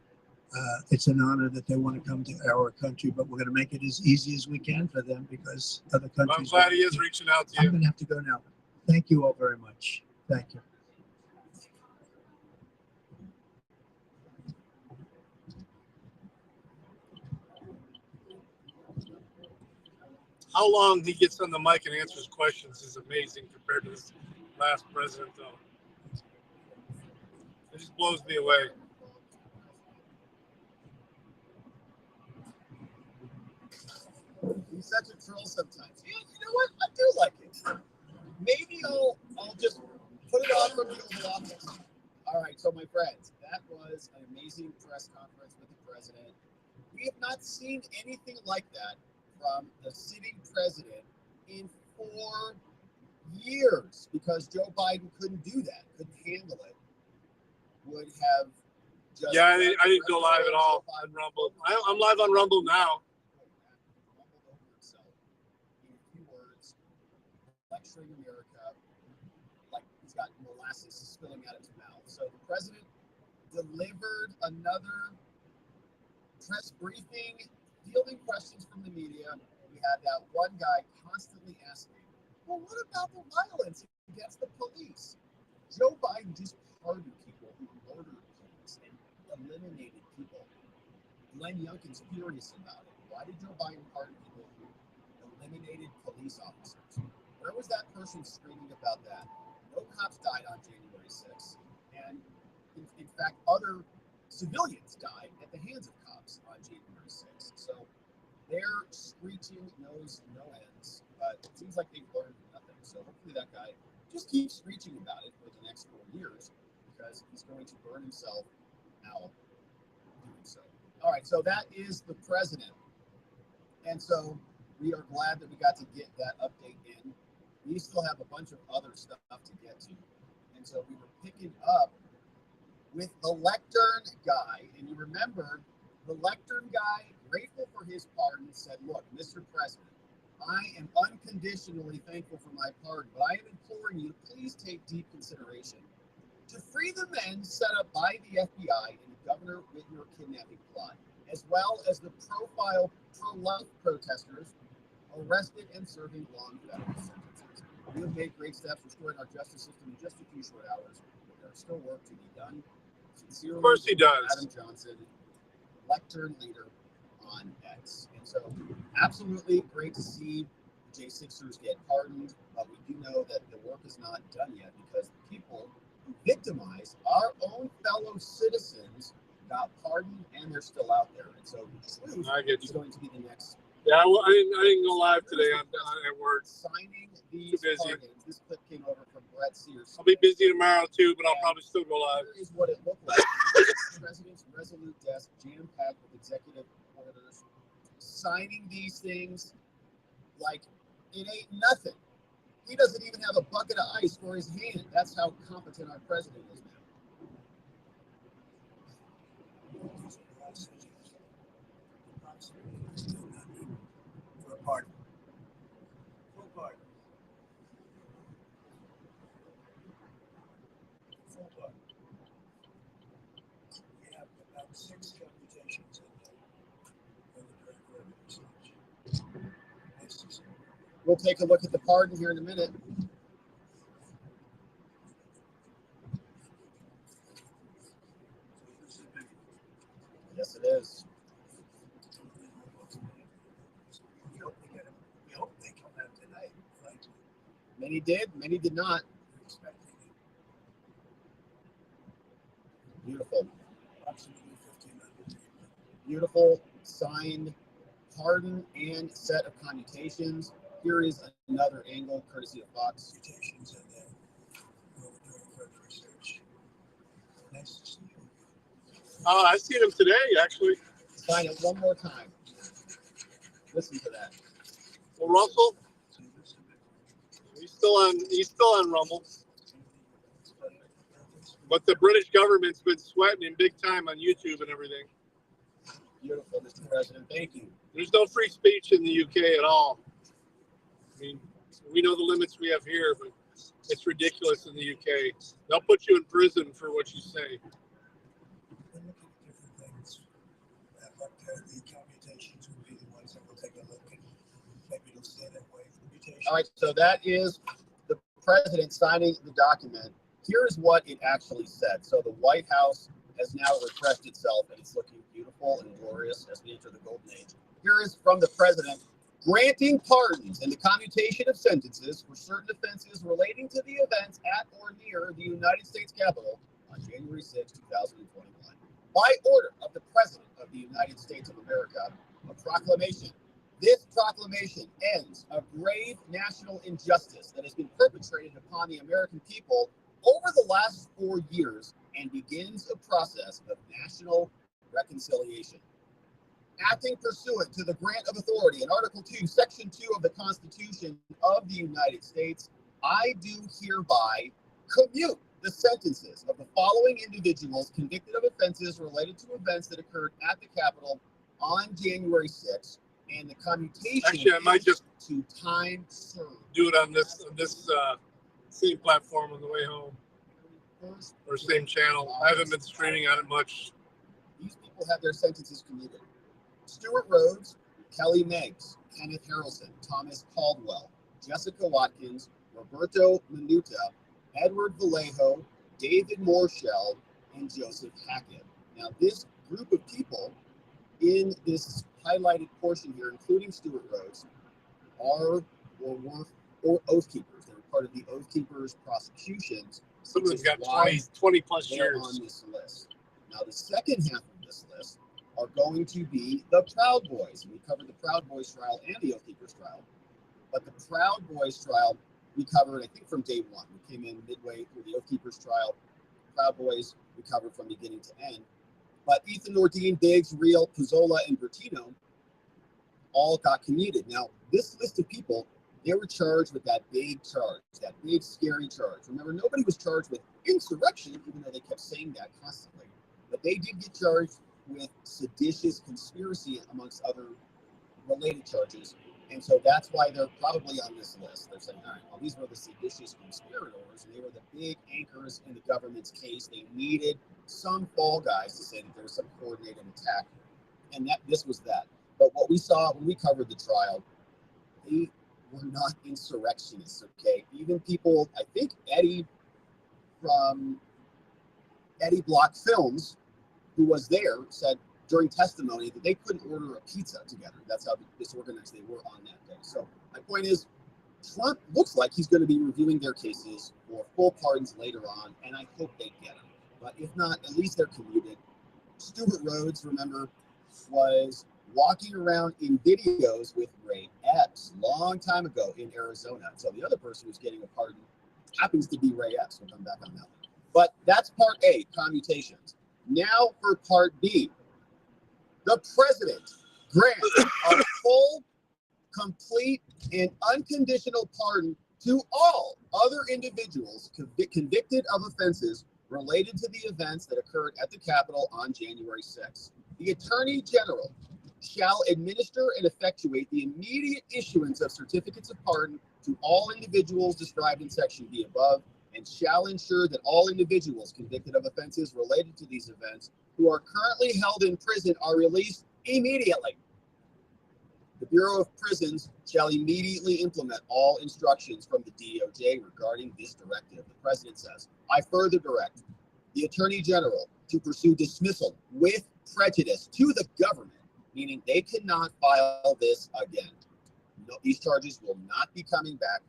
It's an honor that they want to come to our country, but we're going to make it as easy as we can for them because other countries. I'm glad he is reaching out to you. I'm going to have to go now. Thank you all very much. Thank you. How long he gets on the mic and answers questions is amazing compared to this last president, though. It just blows me away. He's such a troll sometimes. You know what? I do like it. Maybe I'll just put it on from the Oval Office. All right, so my friends, that was an amazing press conference with the president. We have not seen anything like that from the sitting president in 4 years because Joe Biden couldn't do that, couldn't handle it. Would have just. Yeah, I didn't go live at all on Rumble. I'm live on Rumble now. lecturing America like he's got molasses spilling out of his mouth. So the president delivered another press briefing, fielding questions from the media. We had that one guy constantly asking, well, what about the violence against the police? Joe Biden just pardoned people who murdered police and eliminated people. Glenn Youngkin's furious about it. Why did Joe Biden pardon people who eliminated police officers? Where was that person screaming about that? No cops died on January 6th. And in fact, other civilians died at the hands of cops on January 6th. So their screeching knows no ends. But it seems like they've learned nothing. So hopefully that guy just keeps screeching about it for the next 4 years because he's going to burn himself out doing so. All right, so that is the president. And so we are glad that we got to get that update in. We still have a bunch of other stuff to get to. And so we were picking up with the lectern guy. And you remember the lectern guy, grateful for his pardon, said, look, Mr. President, I am unconditionally thankful for my pardon, but I am imploring you to please take deep consideration to free the men set up by the FBI in the Governor Whitmer kidnapping plot, as well as the profile pro-life protesters arrested and serving long federal sentences. We have made great steps restoring our justice system in just a few short hours, but there is still work to be done. Sincerely, of course he does. Adam Johnson, lectern leader on X. And so absolutely great to see the J6ers get pardoned, but we do know that the work is not done yet because the people who victimized our own fellow citizens got pardoned and they're still out there. And so the truth is going to be the next. Yeah, I didn't go live today on at work. Signing these pardons. This clip came over from Brett Sears. I'll be busy tomorrow too, but I'll probably still go live. Here is what it looked like. The president's resolute desk, jam-packed with executive orders, signing these things like it ain't nothing. He doesn't even have a bucket of ice for his hand. That's how competent our president is now. For a pardon. Full pardon. Full pardon. We have about 6 computations in the research. We'll take a look at the pardon here in a minute. Yes, it is. We hope they come out tonight, right? Many did, many did not. We're expecting it. Beautiful. Approximately 1,500. Beautiful signed pardon and set of commutations. Here is another angle courtesy of Fox. Computations and then we're doing further research. Nice to see you. I've seen him today, actually. Sign it one more time. Listen to that. Well, Russell, he's still on Rumble. But the British government's been sweating him big time on YouTube and everything. Beautiful, Mr. President. Thank you. There's no free speech in the UK at all. I mean, we know the limits we have here, but it's ridiculous in the UK. They'll put you in prison for what you say. We're looking at different things. But the computations will be the ones that we'll take a look at. Maybe it'll stay that way. All right, so that is the president signing the document. Here is what it actually said. So the White House has now refreshed itself, and it's looking beautiful and glorious as we enter the golden age. Here is from the president granting pardons and the commutation of sentences for certain offenses relating to the events at or near the United States Capitol on January 6, 2021. By order of the President of the United States of America, a proclamation. This proclamation ends a grave national injustice that has been perpetrated upon the American people over the last 4 years and begins a process of national reconciliation. Acting pursuant to the grant of authority in Article 2, Section 2 of the Constitution of the United States, I do hereby commute the sentences of the following individuals convicted of offenses related to events that occurred at the Capitol on January 6th, and the commutation Actually, I might just to time serve. Do it on this same platform on the way home, or same channel. I haven't been streaming on it much. These people have their sentences commuted. Stuart Rhodes, Kelly Meggs, Kenneth Harrelson, Thomas Caldwell, Jessica Watkins, Roberto Minuta, Edward Vallejo, David Morshell, and Joseph Hackett. Now, this group of people in this highlighted portion here, including Stuart Rhodes, are or were oath keepers. They were part of the Oath Keepers prosecutions. Some of them got 20 plus they're years on this list. Now, the second half of this list are going to be the Proud Boys. We covered the Proud Boys trial and the Oath Keepers trial. But the Proud Boys trial, we covered, I think, from day one. We came in midway through the Oath Keepers trial. Proud Boys, we covered from beginning to end. But Ethan Nordine, Biggs, Real, Pizzola, and Bertino all got commuted. Now, this list of people, they were charged with that big charge, that big scary charge. Remember, nobody was charged with insurrection, even though they kept saying that constantly. But they did get charged with seditious conspiracy, amongst other related charges. And so that's why they're probably on this list. They're saying, all right, well, these were the seditious conspirators, and they were the big anchors in the government's case. They needed some fall guys to say that there was some coordinated attack. And that this was that. But what we saw when we covered the trial, they were not insurrectionists, okay? Even people, I think Eddie from Eddie Block Films, who was there, said during testimony that they couldn't order a pizza together. That's how disorganized they were on that day. So my point is, Trump looks like he's going to be reviewing their cases for full pardons later on, and I hope they get them. But if not, at least they're commuted. Stuart Rhodes, remember, was walking around in videos with Ray Epps long time ago in Arizona. So the other person who's getting a pardon happens to be Ray Epps. We'll come back on that one. But that's part A, commutations. Now for part B. The president grants a full, complete, and unconditional pardon to all other individuals convicted of offenses related to the events that occurred at the Capitol on January 6th. The Attorney General shall administer and effectuate the immediate issuance of certificates of pardon to all individuals described in Section B above, and shall ensure that all individuals convicted of offenses related to these events who are currently held in prison are released immediately. The Bureau of Prisons shall immediately implement all instructions from the DOJ regarding this directive. The president says, I further direct the Attorney General to pursue dismissal with prejudice to the government, meaning they cannot file this again. No, these charges will not be coming back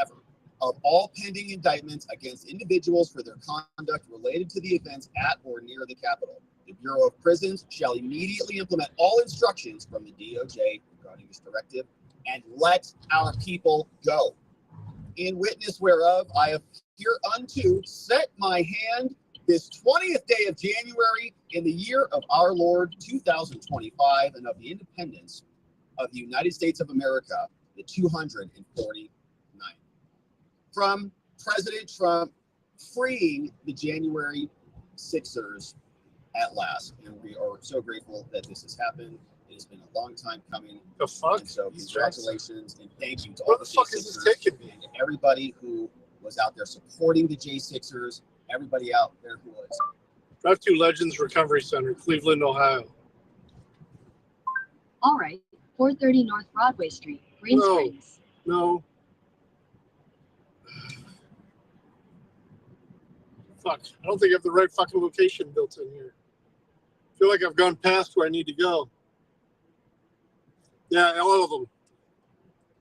ever. Of all pending indictments against individuals for their conduct related to the events at or near the Capitol. The Bureau of Prisons shall immediately implement all instructions from the DOJ regarding this directive and let our people go. In witness whereof, I have hereunto set my hand this 20th day of January in the year of our Lord 2025 and of the independence of the United States of America, the 249th. From President Trump freeing the January Sixers at last. And we are so grateful that this has happened. It has been a long time coming. The fuck? And so congratulations and thank you to all the J6ers and everybody who was out there supporting the J6ers, everybody out there who was. Drive to Legends Recovery Center, Cleveland, Ohio. All right, 430 North Broadway Street, Green Springs. No. Fuck. I don't think I have the right fucking location built in here. I feel like I've gone past where I need to go. Yeah, all of them.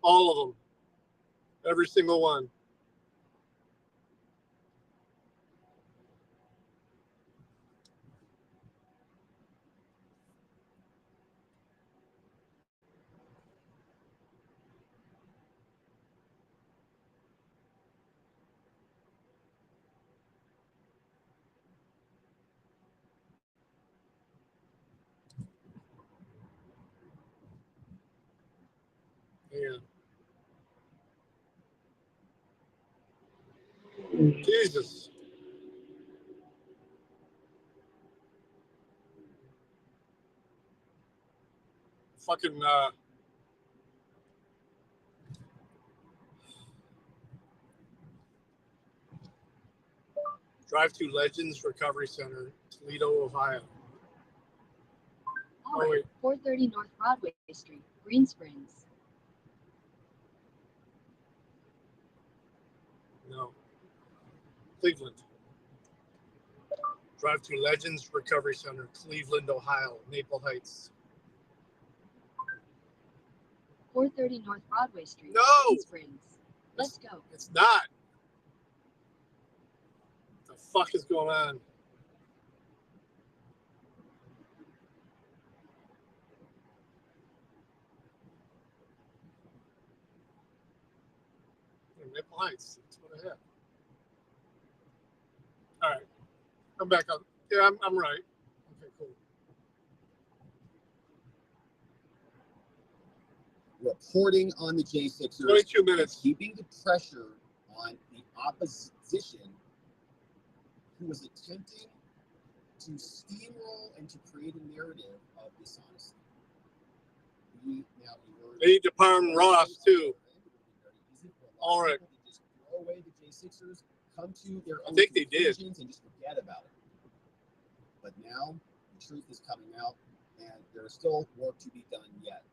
All of them. Every single one. Yeah. Jesus. Fucking Drive to Legends Recovery Center, Toledo, Ohio. Oh, wait. 430 North Broadway Street, Green Springs. No. Cleveland. Drive to Legends Recovery Center, Cleveland, Ohio, Maple Heights. 430 North Broadway Street, No! Green Springs. Let's go. It's not. What the fuck is going on? Maple Heights. That's what I had. All right. I'm back up. Yeah, I'm right. Okay, cool. Reporting on the J6ers. 22 minutes. Keeping the pressure on the opposition who was attempting to steamroll and to create a narrative of dishonesty. They need to pardon Ross, too. All right. Just throw away the J6ers, come to their own I think they did. conclusions and just forget about it. But now the truth is coming out, and there is still work to be done yet.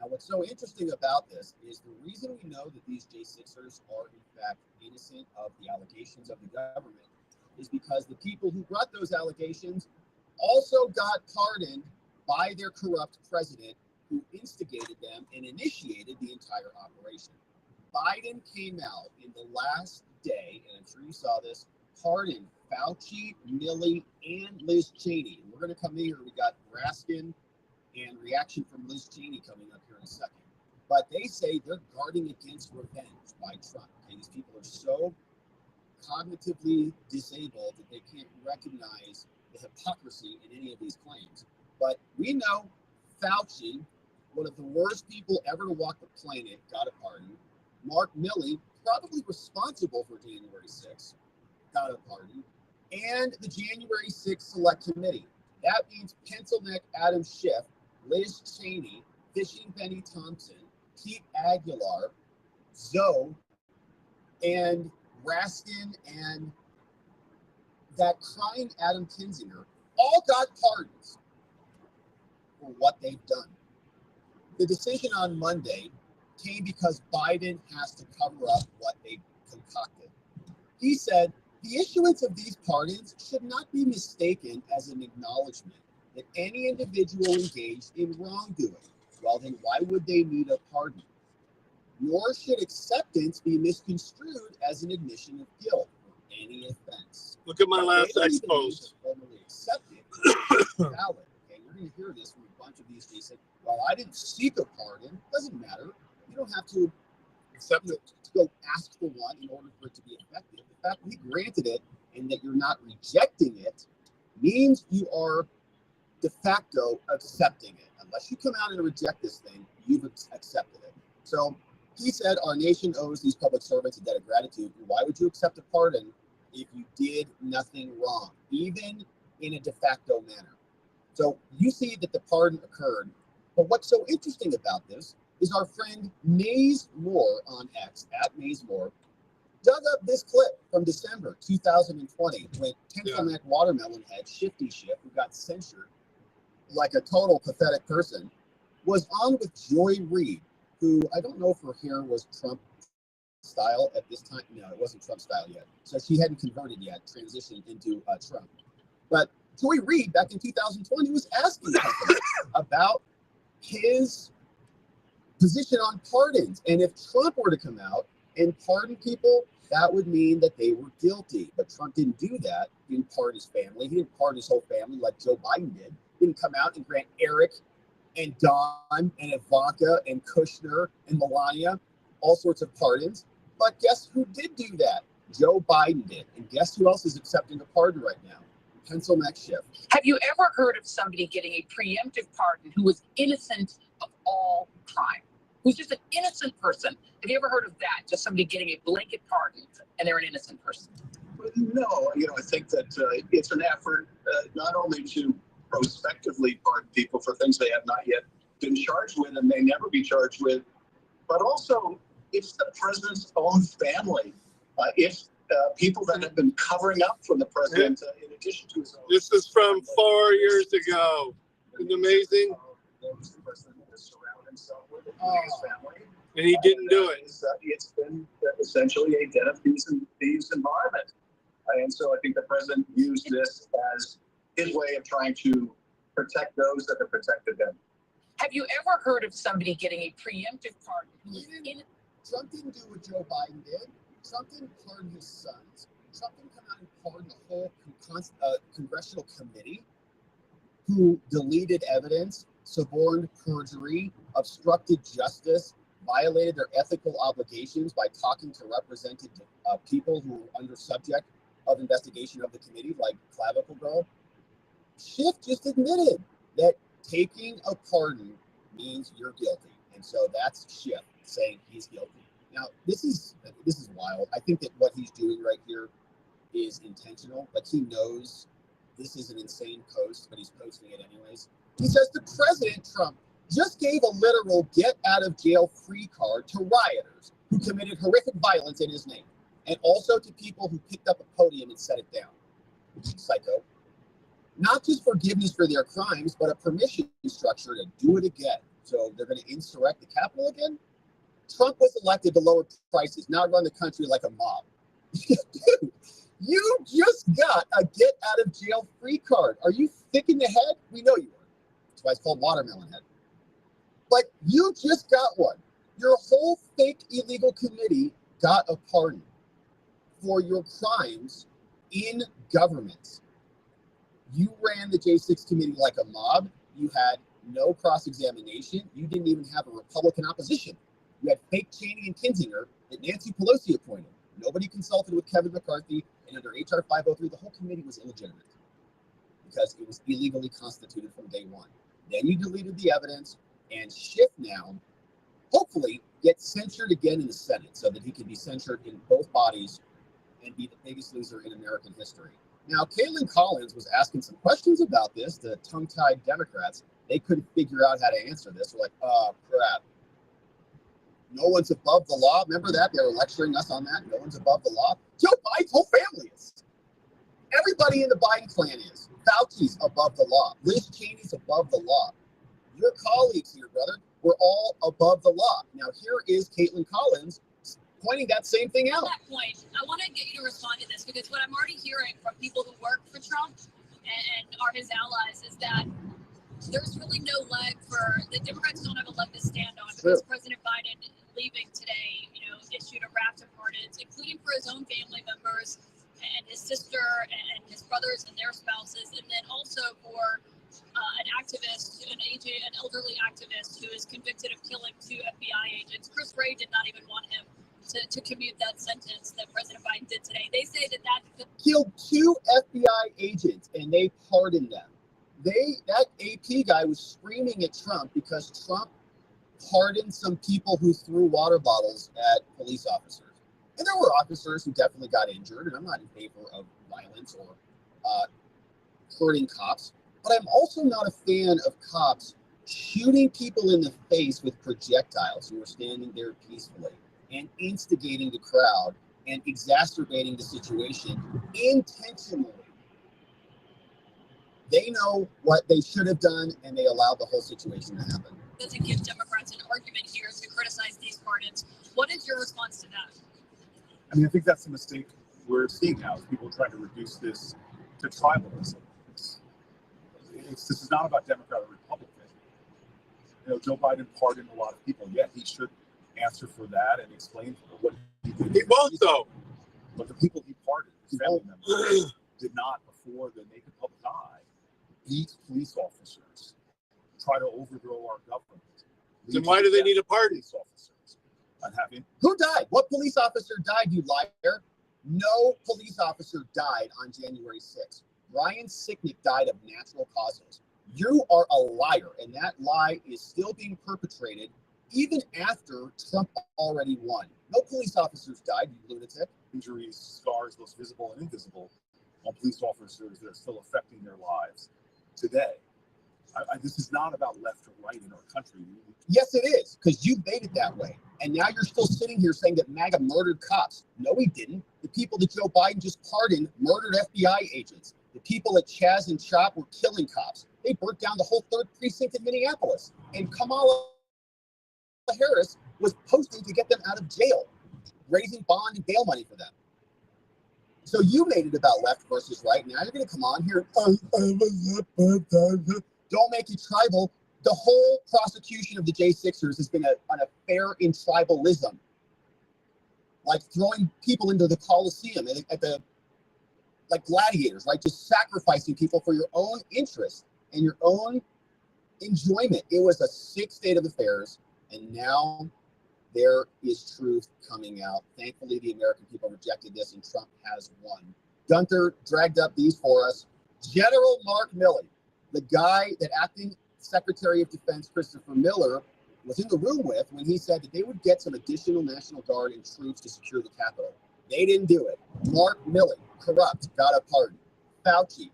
Now, what's so interesting about this is the reason we know that these J6ers are in fact innocent of the allegations of the government is because the people who brought those allegations also got pardoned by their corrupt president who instigated them and initiated the entire operation. Biden came out in the last day, and I'm sure you saw this, pardoned Fauci, Milley, and Liz Cheney. And we're going to come in here. We got Raskin and reaction from Liz Cheney coming up here in a second. But they say they're guarding against revenge by Trump. Okay, these people are so cognitively disabled that they can't recognize the hypocrisy in any of these claims. But we know Fauci, one of the worst people ever to walk the planet, got a pardon. Mark Milley, probably responsible for January 6th, got a pardon. And the January 6th Select Committee. That means Pencil Neck Adam Schiff, Liz Cheney, Fishing Benny Thompson, Pete Aguilar, Zoe, and Raskin, and that crying Adam Kinzinger all got pardons for what they've done. The decision on Monday came because Biden has to cover up what they concocted. He said the issuance of these pardons should not be mistaken as an acknowledgement that any individual engaged in wrongdoing. Well, then why would they need a pardon? Nor should acceptance be misconstrued as an admission of guilt for any offense. Look at my last X post. Formally accepted. Valid. Okay, you're going to hear this from a bunch of these days. Well, I didn't seek a pardon. Doesn't matter. You don't have to accept it, to go ask for one in order for it to be effective. The fact that he granted it and that you're not rejecting it means you are de facto accepting it. Unless you come out and reject this thing, you've accepted it. So he said our nation owes these public servants a debt of gratitude. And why would you accept a pardon if you did nothing wrong, even in a de facto manner? So you see that the pardon occurred. But what's so interesting about this is our friend Maze Moore on X, at Maze Moore, dug up this clip from December 2020 when Pencil Neck Watermelon head Shifty Schiff, who got censured like a total pathetic person, was on with Joy Reid, who I don't know if her hair was Trump style at this time. No, it wasn't Trump style yet. So she hadn't converted yet, transitioned into Trump. But Joy Reid back in 2020 was asking about his position on pardons. And if Trump were to come out and pardon people, that would mean that they were guilty. But Trump didn't do that. He didn't pardon his family. He didn't pardon his whole family like Joe Biden did. He didn't come out and grant Eric and Don and Ivanka and Kushner and Melania all sorts of pardons. But guess who did do that? Joe Biden did. And guess who else is accepting a pardon right now? Pencil Neck Schiff. Have you ever heard of somebody getting a preemptive pardon who was innocent of all crime? Who's just an innocent person? Have you ever heard of that? Just somebody getting a blanket pardon and they're an innocent person? No, I think that it's an effort not only to prospectively pardon people for things they have not yet been charged with and may never be charged with, but also it's the president's own family. If people that have been covering up from the president in addition to his own. This is from 4 years ago. Isn't it amazing? The president has surrounded himself with his family. And he didn't do it. It's been essentially a den of thieves environment. And so I think the president used this as his way of trying to protect those that have protected him. Have you ever heard of somebody getting a preemptive pardon? Trump didn't do what Joe Biden did. Trump didn't pardon his sons. Trump didn't come out and pardon the whole congressional committee who deleted evidence, suborned perjury, obstructed justice, violated their ethical obligations by talking to represented people who were under subject of investigation of the committee, like Clavicle Girl. Schiff just admitted that taking a pardon means you're guilty. And so that's Schiff saying he's guilty. Now, this is wild. I think that what he's doing right here is intentional. Like, he knows this is an insane post, but he's posting it anyways. He says the President Trump just gave a literal get out of jail free card to rioters who committed horrific violence in his name, and also to people who picked up a podium and set it down. Psycho. Not just forgiveness for their crimes, but a permission structure to do it again. So they're going to insurrect the Capitol again? Trump was elected to lower prices, not run the country like a mob. Dude, you just got a get out of jail free card. Are you thick in the head? We know you are. That's why it's called watermelon head. But you just got one. Your whole fake illegal committee got a pardon for your crimes in government. You ran the J6 committee like a mob. You had no cross-examination. You didn't even have a Republican opposition. You had fake Cheney and Kinzinger that Nancy Pelosi appointed. Nobody consulted with Kevin McCarthy, and under HR 503, the whole committee was illegitimate because it was illegally constituted from day one. Then you deleted the evidence, and Schiff now, hopefully, gets censured again in the Senate so that he can be censured in both bodies and be the biggest loser in American history. Now, Caitlin Collins was asking some questions about this. The tongue-tied Democrats, they couldn't figure out how to answer this. They're like, oh, crap. No one's above the law. Remember that? They were lecturing us on that. No one's above the law. Joe Biden's whole family is. Everybody in the Biden clan is. Fauci's above the law. Liz Cheney's above the law. Your colleagues here, brother, were all above the law. Now, here is Caitlin Collins pointing that same thing out. At that point, I want to get you to respond to this because what I'm already hearing from people who work for Trump and are his allies is that there's really no leg for the Democrats don't have a leg to stand on because President Biden leaving today, issued a raft of pardons, including for his own family members and his sister and his brothers and their spouses, and then also for an activist, an elderly activist who is convicted of killing 2 FBI agents. Chris Wray did not even want him to commute that sentence that President Biden did today. They say that killed 2 FBI agents and they pardoned them. That AP guy was screaming at Trump because Trump pardoned some people who threw water bottles at police officers. And there were officers who definitely got injured, and I'm not in favor of violence or hurting cops. But I'm also not a fan of cops shooting people in the face with projectiles who are standing there peacefully and instigating the crowd and exacerbating the situation intentionally. They know what they should have done, and they allowed the whole situation to happen. Doesn't give Democrats an argument here to criticize these pardons. What is your response to that? I mean, I think that's the mistake we're seeing now, is people trying to reduce this to tribalism. This is not about Democrat or Republican. Joe Biden pardoned a lot of people. Yeah, he should answer for that and explain what he did. He won't, though. But the people he pardoned, his family members, did not, before the naked public eye, beat police officers, try to overthrow our government. Then why do they need a pardon? Police officers. Who died? What police officer died, you liar? No police officer died on January 6th. Ryan Sicknick died of natural causes. You are a liar, and that lie is still being perpetrated even after Trump already won. No police officers died, you lunatic. Injuries, scars, both visible and invisible, on police officers that are still affecting their lives today. This is not about left or right in our country. Yes, it is, because you made it that way. And now you're still sitting here saying that MAGA murdered cops. No, he didn't. The people that Joe Biden just pardoned murdered FBI agents. The people at Chaz and Chop were killing cops. They burnt down the whole 3rd precinct in Minneapolis. And Kamala Harris was posting to get them out of jail, raising bond and bail money for them. So you made it about left versus right. Now you're going to come on here. Don't make it tribal. The whole prosecution of the J6ers has been an affair in tribalism, like throwing people into the Coliseum at the like gladiators, right? Just sacrificing people for your own interest and your own enjoyment. It was a sick state of affairs, and now there is truth coming out. Thankfully, the American people rejected this, and Trump has won. Gunther dragged up these for us. General Mark Milley, the guy that acting Secretary of Defense Christopher Miller was in the room with when he said that they would get some additional National Guard and troops to secure the Capitol. They didn't do it. Mark Milley, corrupt, got a pardon. Fauci,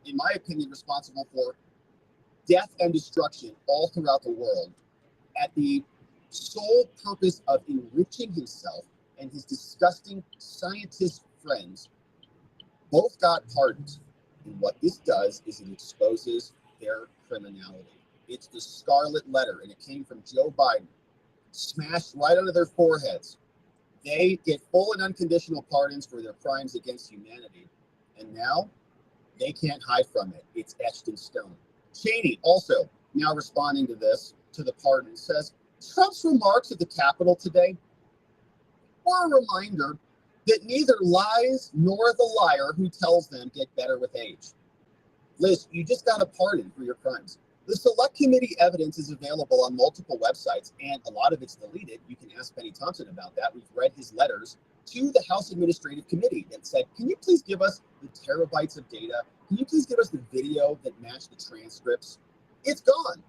in my opinion, responsible for death and destruction all throughout the world at the sole purpose of enriching himself and his disgusting scientist friends, both got pardons. And what this does is it exposes their criminality. It's the scarlet letter, and it came from Joe Biden, smashed right under their foreheads. They get full and unconditional pardons for their crimes against humanity, and now they can't hide from it. It's etched in stone. Cheney also now responding to this, to the pardon, says Trump's remarks at the Capitol today were a reminder that neither lies nor the liar who tells them get better with age. Liz, you just got a pardon for your crimes. The Select Committee evidence is available on multiple websites, and a lot of it's deleted. You can ask Benny Thompson about that. We've read his letters to the House Administrative Committee that said, can you please give us the terabytes of data? Can you please give us the video that matched the transcripts? It's gone.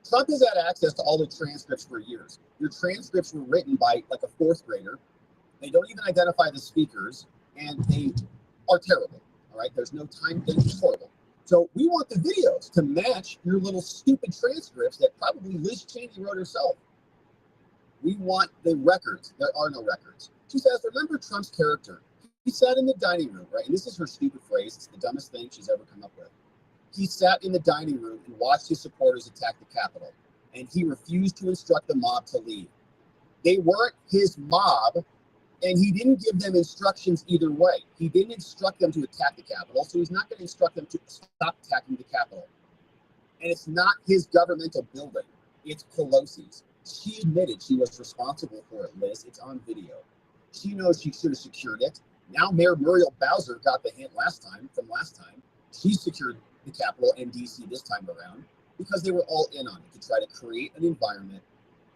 Trump has had access to all the transcripts for years. Your transcripts were written by like a 4th grader. They don't even identify the speakers, and they are terrible. All right, there's no time thing. It's horrible. So we want the videos to match your little stupid transcripts that probably Liz Cheney wrote herself. We want the records. There are no records. She says, remember Trump's character. He sat in the dining room, right? And this is her stupid phrase. It's the dumbest thing she's ever come up with. He sat in the dining room and watched his supporters attack the Capitol, and he refused to instruct the mob to leave. They weren't his mob, and he didn't give them instructions either way. He didn't instruct them to attack the Capitol, so he's not going to instruct them to stop attacking the Capitol. And it's not his governmental building. It's Pelosi's. She admitted she was responsible for it, Liz. It's on video. She knows she should have secured it. Now Mayor Muriel Bowser got the hint last time. She secured the Capitol and D.C. this time around because they were all in on it to try to create an environment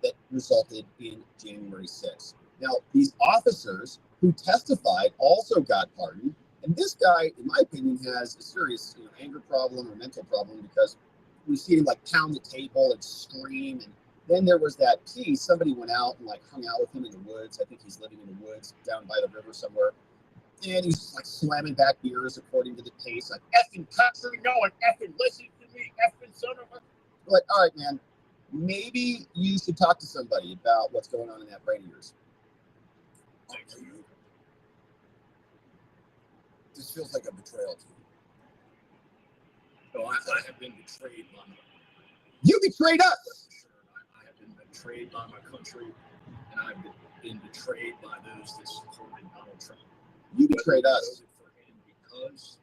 that resulted in January 6th. Now, these officers who testified also got pardoned. And this guy, in my opinion, has a serious anger problem or mental problem because we see him like pound the table and scream. And then there was that piece, somebody went out and like hung out with him in the woods. I think he's living in the woods down by the river somewhere. And he's like slamming back beers according to the pace, like effing country, no one effing listen to me, effing son of a. Like, all right, man, maybe you should talk to somebody about what's going on in that brain of yours. Thank you. This feels like a betrayal to me. No, I have been betrayed by my. You betrayed us. I have been betrayed by my country, and I've been betrayed by those that supported Donald Trump. You betrayed us. For him because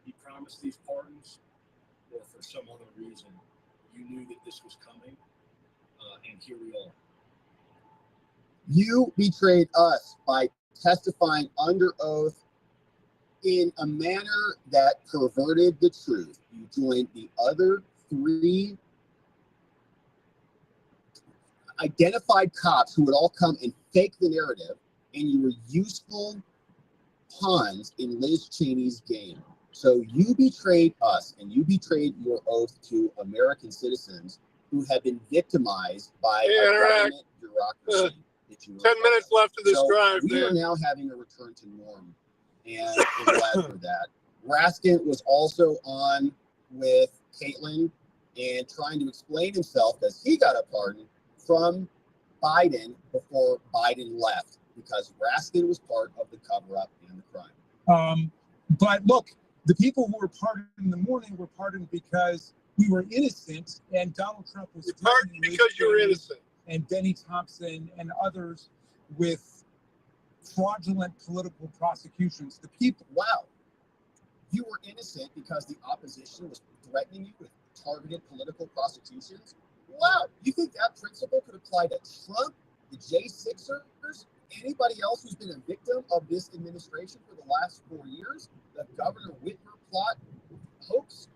he promised these pardons, or for some other reason, you knew that this was coming, and here we are. You betrayed us by testifying under oath in a manner that perverted the truth. You joined the other 3 identified cops who would all come and fake the narrative, and you were useful pawns in Liz Cheney's game. So you betrayed us, and you betrayed your oath to American citizens who have been victimized by a government bureaucracy. 10 minutes left of this drive. We are now having a return to norm, and we're glad for that. Raskin was also on with Caitlin and trying to explain himself because he got a pardon from Biden before Biden left, because Raskin was part of the cover-up and the crime. But look, the people who were pardoned in the morning were pardoned because we were innocent, and Donald Trump was pardoned because you were innocent. And Benny Thompson and others with fraudulent political prosecutions. The people. Wow. You were innocent because the opposition was threatening you with targeted political prosecutions? Wow. You think that principle could apply to Trump, the J6ers, anybody else who's been a victim of this administration for the last 4 years? The Governor Whitmer plot hoax?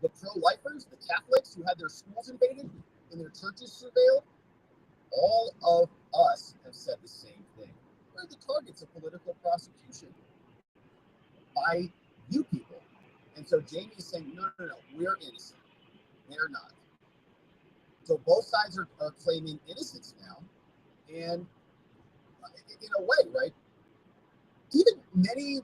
The pro-lifers, the Catholics who had their schools invaded and their churches surveilled? All of us have said the same thing. We're the targets of political prosecution by you people. And so Jamie is saying, no, we're innocent. They're not. So both sides are claiming innocence now. And in a way, right? Even many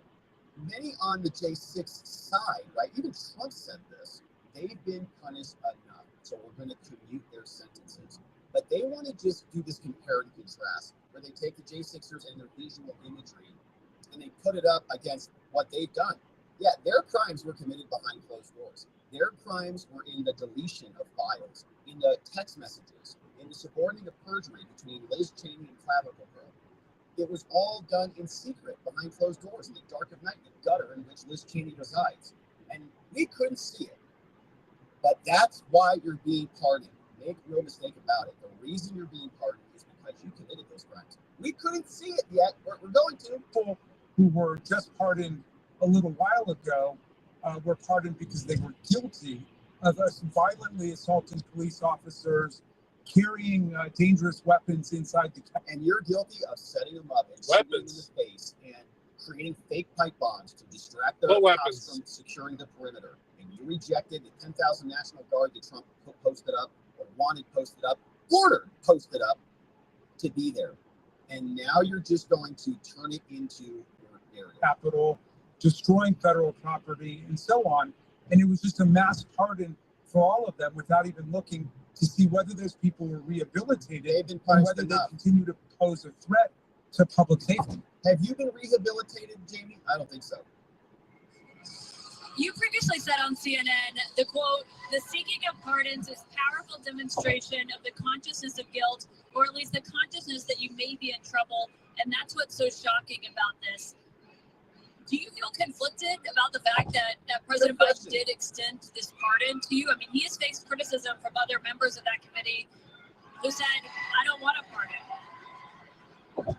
on the J6 side, right? Even Trump said this. They've been punished enough, so we're going to commute their sentences. But they want to just do this compare and contrast, where they take the J6ers and their visual imagery and they put it up against what they've done. Yeah, their crimes were committed behind closed doors. Their crimes were in the deletion of files, in the text messages, in the suborning of perjury between Liz Cheney and Clavicle Girl. It was all done in secret, behind closed doors, in the dark of night, in the gutter in which Liz Cheney resides. And we couldn't see it. But that's why you're being pardoned. Make no mistake about it. The reason you're being pardoned is because you committed those crimes. We couldn't see it yet, but we're going to. People who were just pardoned a little while ago were pardoned because they were guilty of us violently assaulting police officers, carrying dangerous weapons inside the camp. And you're guilty of setting them up and shooting them in the face and creating fake pipe bombs to distract the cops from securing the perimeter. And you rejected the 10,000 National Guard that Trump posted up, or wanted posted up, ordered posted up to be there. And now you're just going to turn it into your area. Capitol, destroying federal property, and so on. And it was just a mass pardon for all of them without even looking to see whether those people were rehabilitated and whether they continue to pose a threat to public safety. Have you been rehabilitated, Jamie? I don't think so. You previously said on CNN, the quote, "The seeking of pardons is powerful demonstration of the consciousness of guilt, or at least the consciousness that you may be in trouble, and that's what's so shocking about this." Do you feel conflicted about the fact that President Biden did extend this pardon to you? I mean, he has faced criticism from other members of that committee who said, "I don't want a pardon."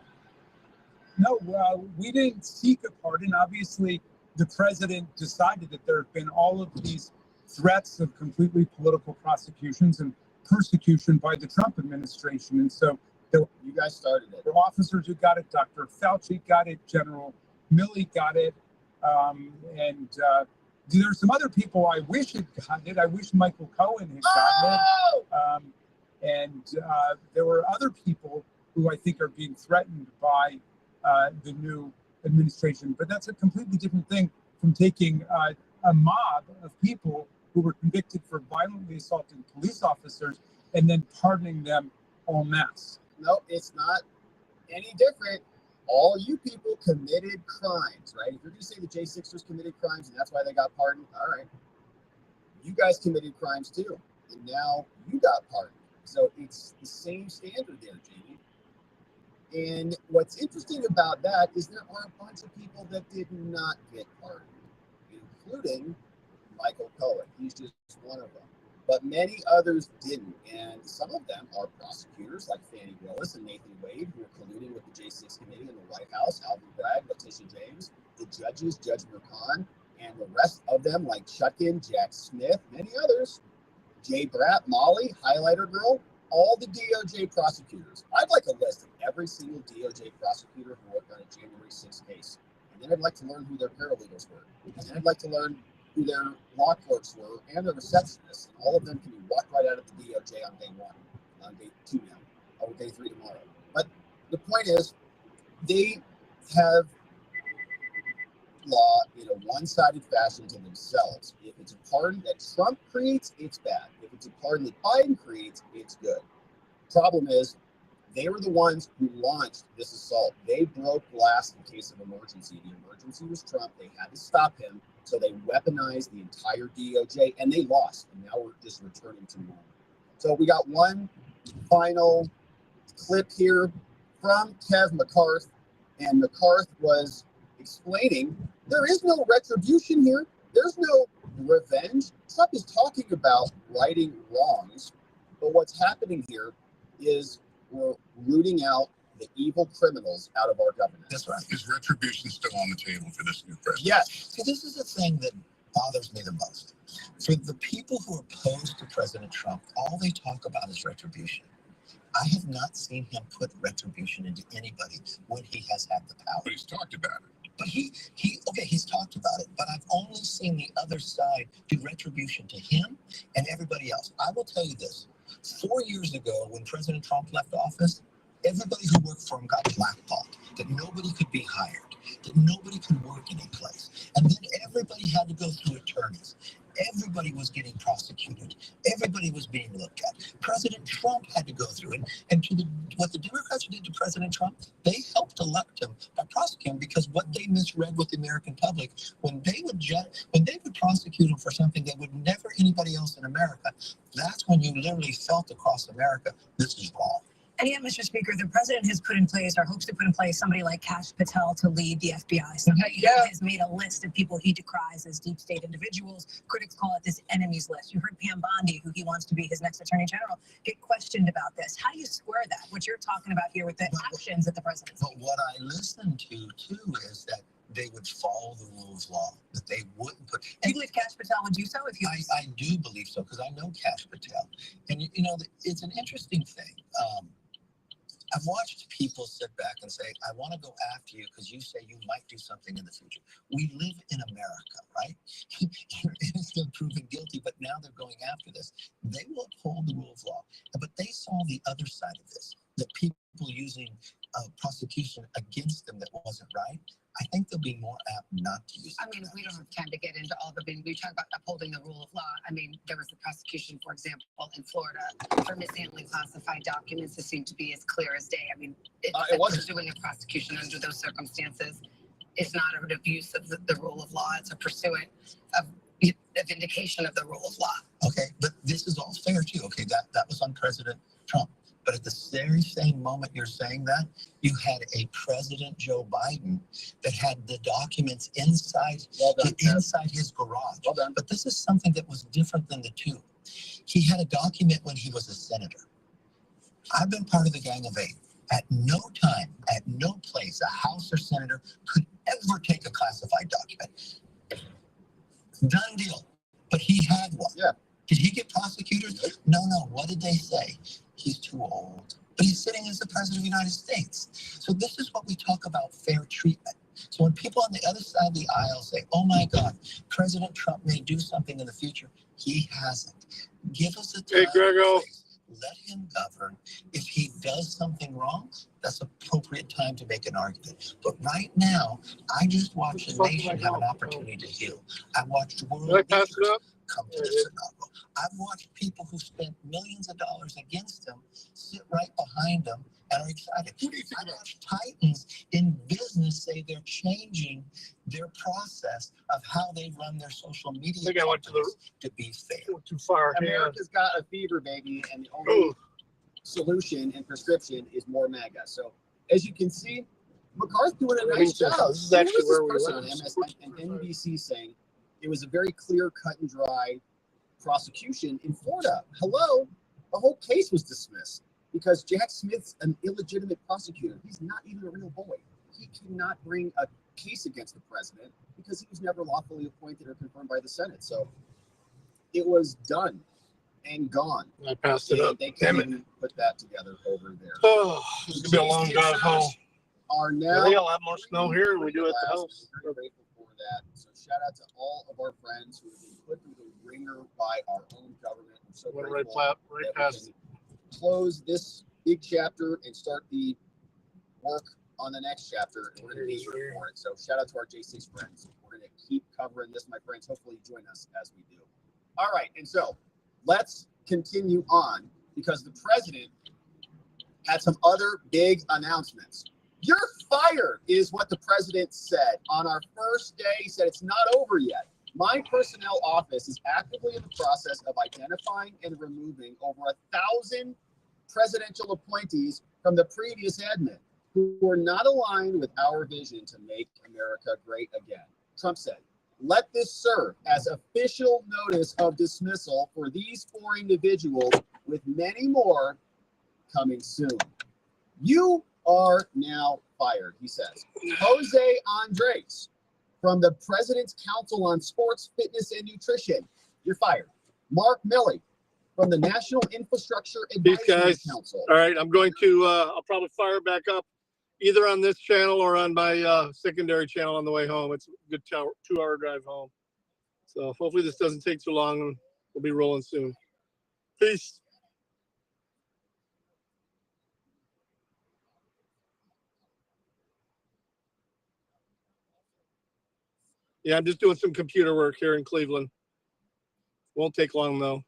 No, we didn't seek a pardon. Obviously, the president decided that there have been all of these threats of completely political prosecutions and persecution by the Trump administration. And so you guys started it. The officers who got it, Dr. Fauci got it, General Milley got it, and there's some other people I wish had gotten it. I wish Michael Cohen had gotten it. And there were other people who I think are being threatened by the new administration. But that's a completely different thing from taking a mob of people who were convicted for violently assaulting police officers and then pardoning them en masse. No, it's not any different. All you people committed crimes, right? If you're going to say the J6ers committed crimes and that's why they got pardoned, all right. You guys committed crimes too, and now you got pardoned. So it's the same standard there, Jamie. And what's interesting about that is there are a bunch of people that did not get pardoned, including Michael Cohen. He's just one of them. But many others didn't. And some of them are prosecutors like Fani Willis and Nathan Wade, who are colluding with the J6 committee in the White House, Alvin Bragg, Letitia James, the judges, Judge Merchan, and the rest of them like Chutkan, Jack Smith, many others, Jay Bratt, Molly, Highlighter Girl, all the DOJ prosecutors. I'd like a list of every single DOJ prosecutor who worked on a January 6th case. And then I'd like to learn who their paralegals were. And then I'd like to learn who their law clerks were and their receptionists. And all of them can be walked right out of the DOJ on day 1, on day 2 now, or day 3 tomorrow. But the point is, they have law in a one-sided fashion to themselves. If it's a pardon that Trump creates, it's bad. If it's a pardon that Biden creates, it's good. Problem is, They were the ones who launched this assault. They broke glass in case of emergency. The emergency was Trump. They had to stop him. So they weaponized the entire DOJ, and they lost. And now we're just returning to normal. So we got one final clip here from Kev McCarthy. And McCarthy was explaining there is no retribution here. There's no revenge. Trump is talking about righting wrongs. But what's happening here is we're rooting out the evil criminals out of our government. That's right. Is retribution still on the table for this new president? Yes. So this is the thing that bothers me the most. For the people who are opposed to President Trump, all they talk about is retribution. I have not seen him put retribution into anybody when he has had the power. But he's talked about it. But he's talked about it, but I've only seen the other side do retribution to him and everybody else. I will tell you this. 4 years ago, when President Trump left office, everybody who worked for him got blackballed, that nobody could be hired, that nobody could work any place. And then everybody had to go through attorneys. Everybody was getting prosecuted. Everybody was being looked at. President Trump had to go through it. And what the Democrats did to President Trump, they helped elect him by prosecuting him, because what they misread with the American public, when they would prosecute him for something that would never anybody else in America, that's when you literally felt across America, this is wrong. And yet, Mr. Speaker, the president has put in place, or hopes to put in place, somebody like Kash Patel to lead the FBI. Somebody who has made a list of people he decries as deep state individuals. Critics call it this enemies list. You heard Pam Bondi, who he wants to be his next attorney general, get questioned about this. How do you square that, what you're talking about here with the actions that the president's But what I listen to, too, is that they would follow the rule of law, that they wouldn't put... Do you believe Kash Patel would do so? If you? I do believe so, because I know Kash Patel. And, you know, it's an interesting thing. I've watched people sit back and say, I want to go after you because you say you might do something in the future. We live in America, right? You're innocent, proven guilty, but now they're going after this. They will uphold the rule of law. But they saw the other side of this, that people using prosecution against them that wasn't right. I think they'll be more apt not to use it. I mean, we don't have time to get into all the things. We talk about upholding the rule of law. I mean, there was the prosecution, for example, in Florida for mishandling classified documents. It seemed to be as clear as day. I mean, it wasn't doing a prosecution under those circumstances. It's not an abuse of the rule of law. It's a pursuant of a vindication of the rule of law. Okay, but this is all fair too. Okay, that was on President Trump. But at the very same moment you're saying that, you had a President Joe Biden that had the documents inside his garage. But this is something that was different than the two. He had a document when he was a senator. I've been part of the Gang of Eight. At no time, at no place, a House or senator could ever take a classified document. Done deal. But he had one. Yeah. Did he get prosecuted? No. What did they say? He's too old. But he's sitting as the president of the United States. So this is what we talk about, fair treatment. So when people on the other side of the aisle say, oh my God, President Trump may do something in the future, he hasn't. Give us a time. Hey, Grego. Let him govern. If he does something wrong, that's appropriate time to make an argument. But right now, I just watched the nation have an opportunity to heal. I watched world leaders come to the Chicago. I've watched people who spent millions of dollars against them sit right behind them and are excited. I watched titans in business say they're changing their process of how they run their social media. I think I went to be fair. Too far. America's got a fever, baby, and the only solution and prescription is more MAGA. So, as you can see, McCarthy doing a nice job. This is actually where we person went. on MSN and NBC saying it was a very clear, cut and dry prosecution in Florida. Hello, the whole case was dismissed because Jack Smith's an illegitimate prosecutor. He's not even a real boy. He cannot bring a case against the president because he was never lawfully appointed or confirmed by the Senate. So it was done and gone. I passed it up. They can put that together over there. Oh, it's gonna be a long drive home. Are now. They all have more snow here than we do at the house. We're very grateful for that. So shout out to all of our friends who have been put through the ringer by our own government. I'm so Went grateful right that we past. can close this big chapter and start the work on the next chapter. And we're going to be here for it. So shout out to our J6 friends. We're going to keep covering this, my friends. Hopefully you join us as we do. All right. And so let's continue on because the president had some other big announcements. You're fired, is what the president said on our first day. He said it's not over yet. My personnel office is actively in the process of identifying and removing over 1,000 presidential appointees from the previous admin who were not aligned with our vision to make America great again. Trump said, let this serve as official notice of dismissal for these 4 individuals, with many more coming soon. You are now fired, he says. Jose Andres, from the President's Council on Sports, Fitness, and Nutrition, you're fired. Mark Milley, from the National Infrastructure Advisory Council. All right, I'm going to, I'll probably fire back up either on this channel or on my secondary channel on the way home. It's a good 2-hour drive home. So hopefully this doesn't take too long and we'll be rolling soon. Peace. Yeah, I'm just doing some computer work here in Cleveland. Won't take long though.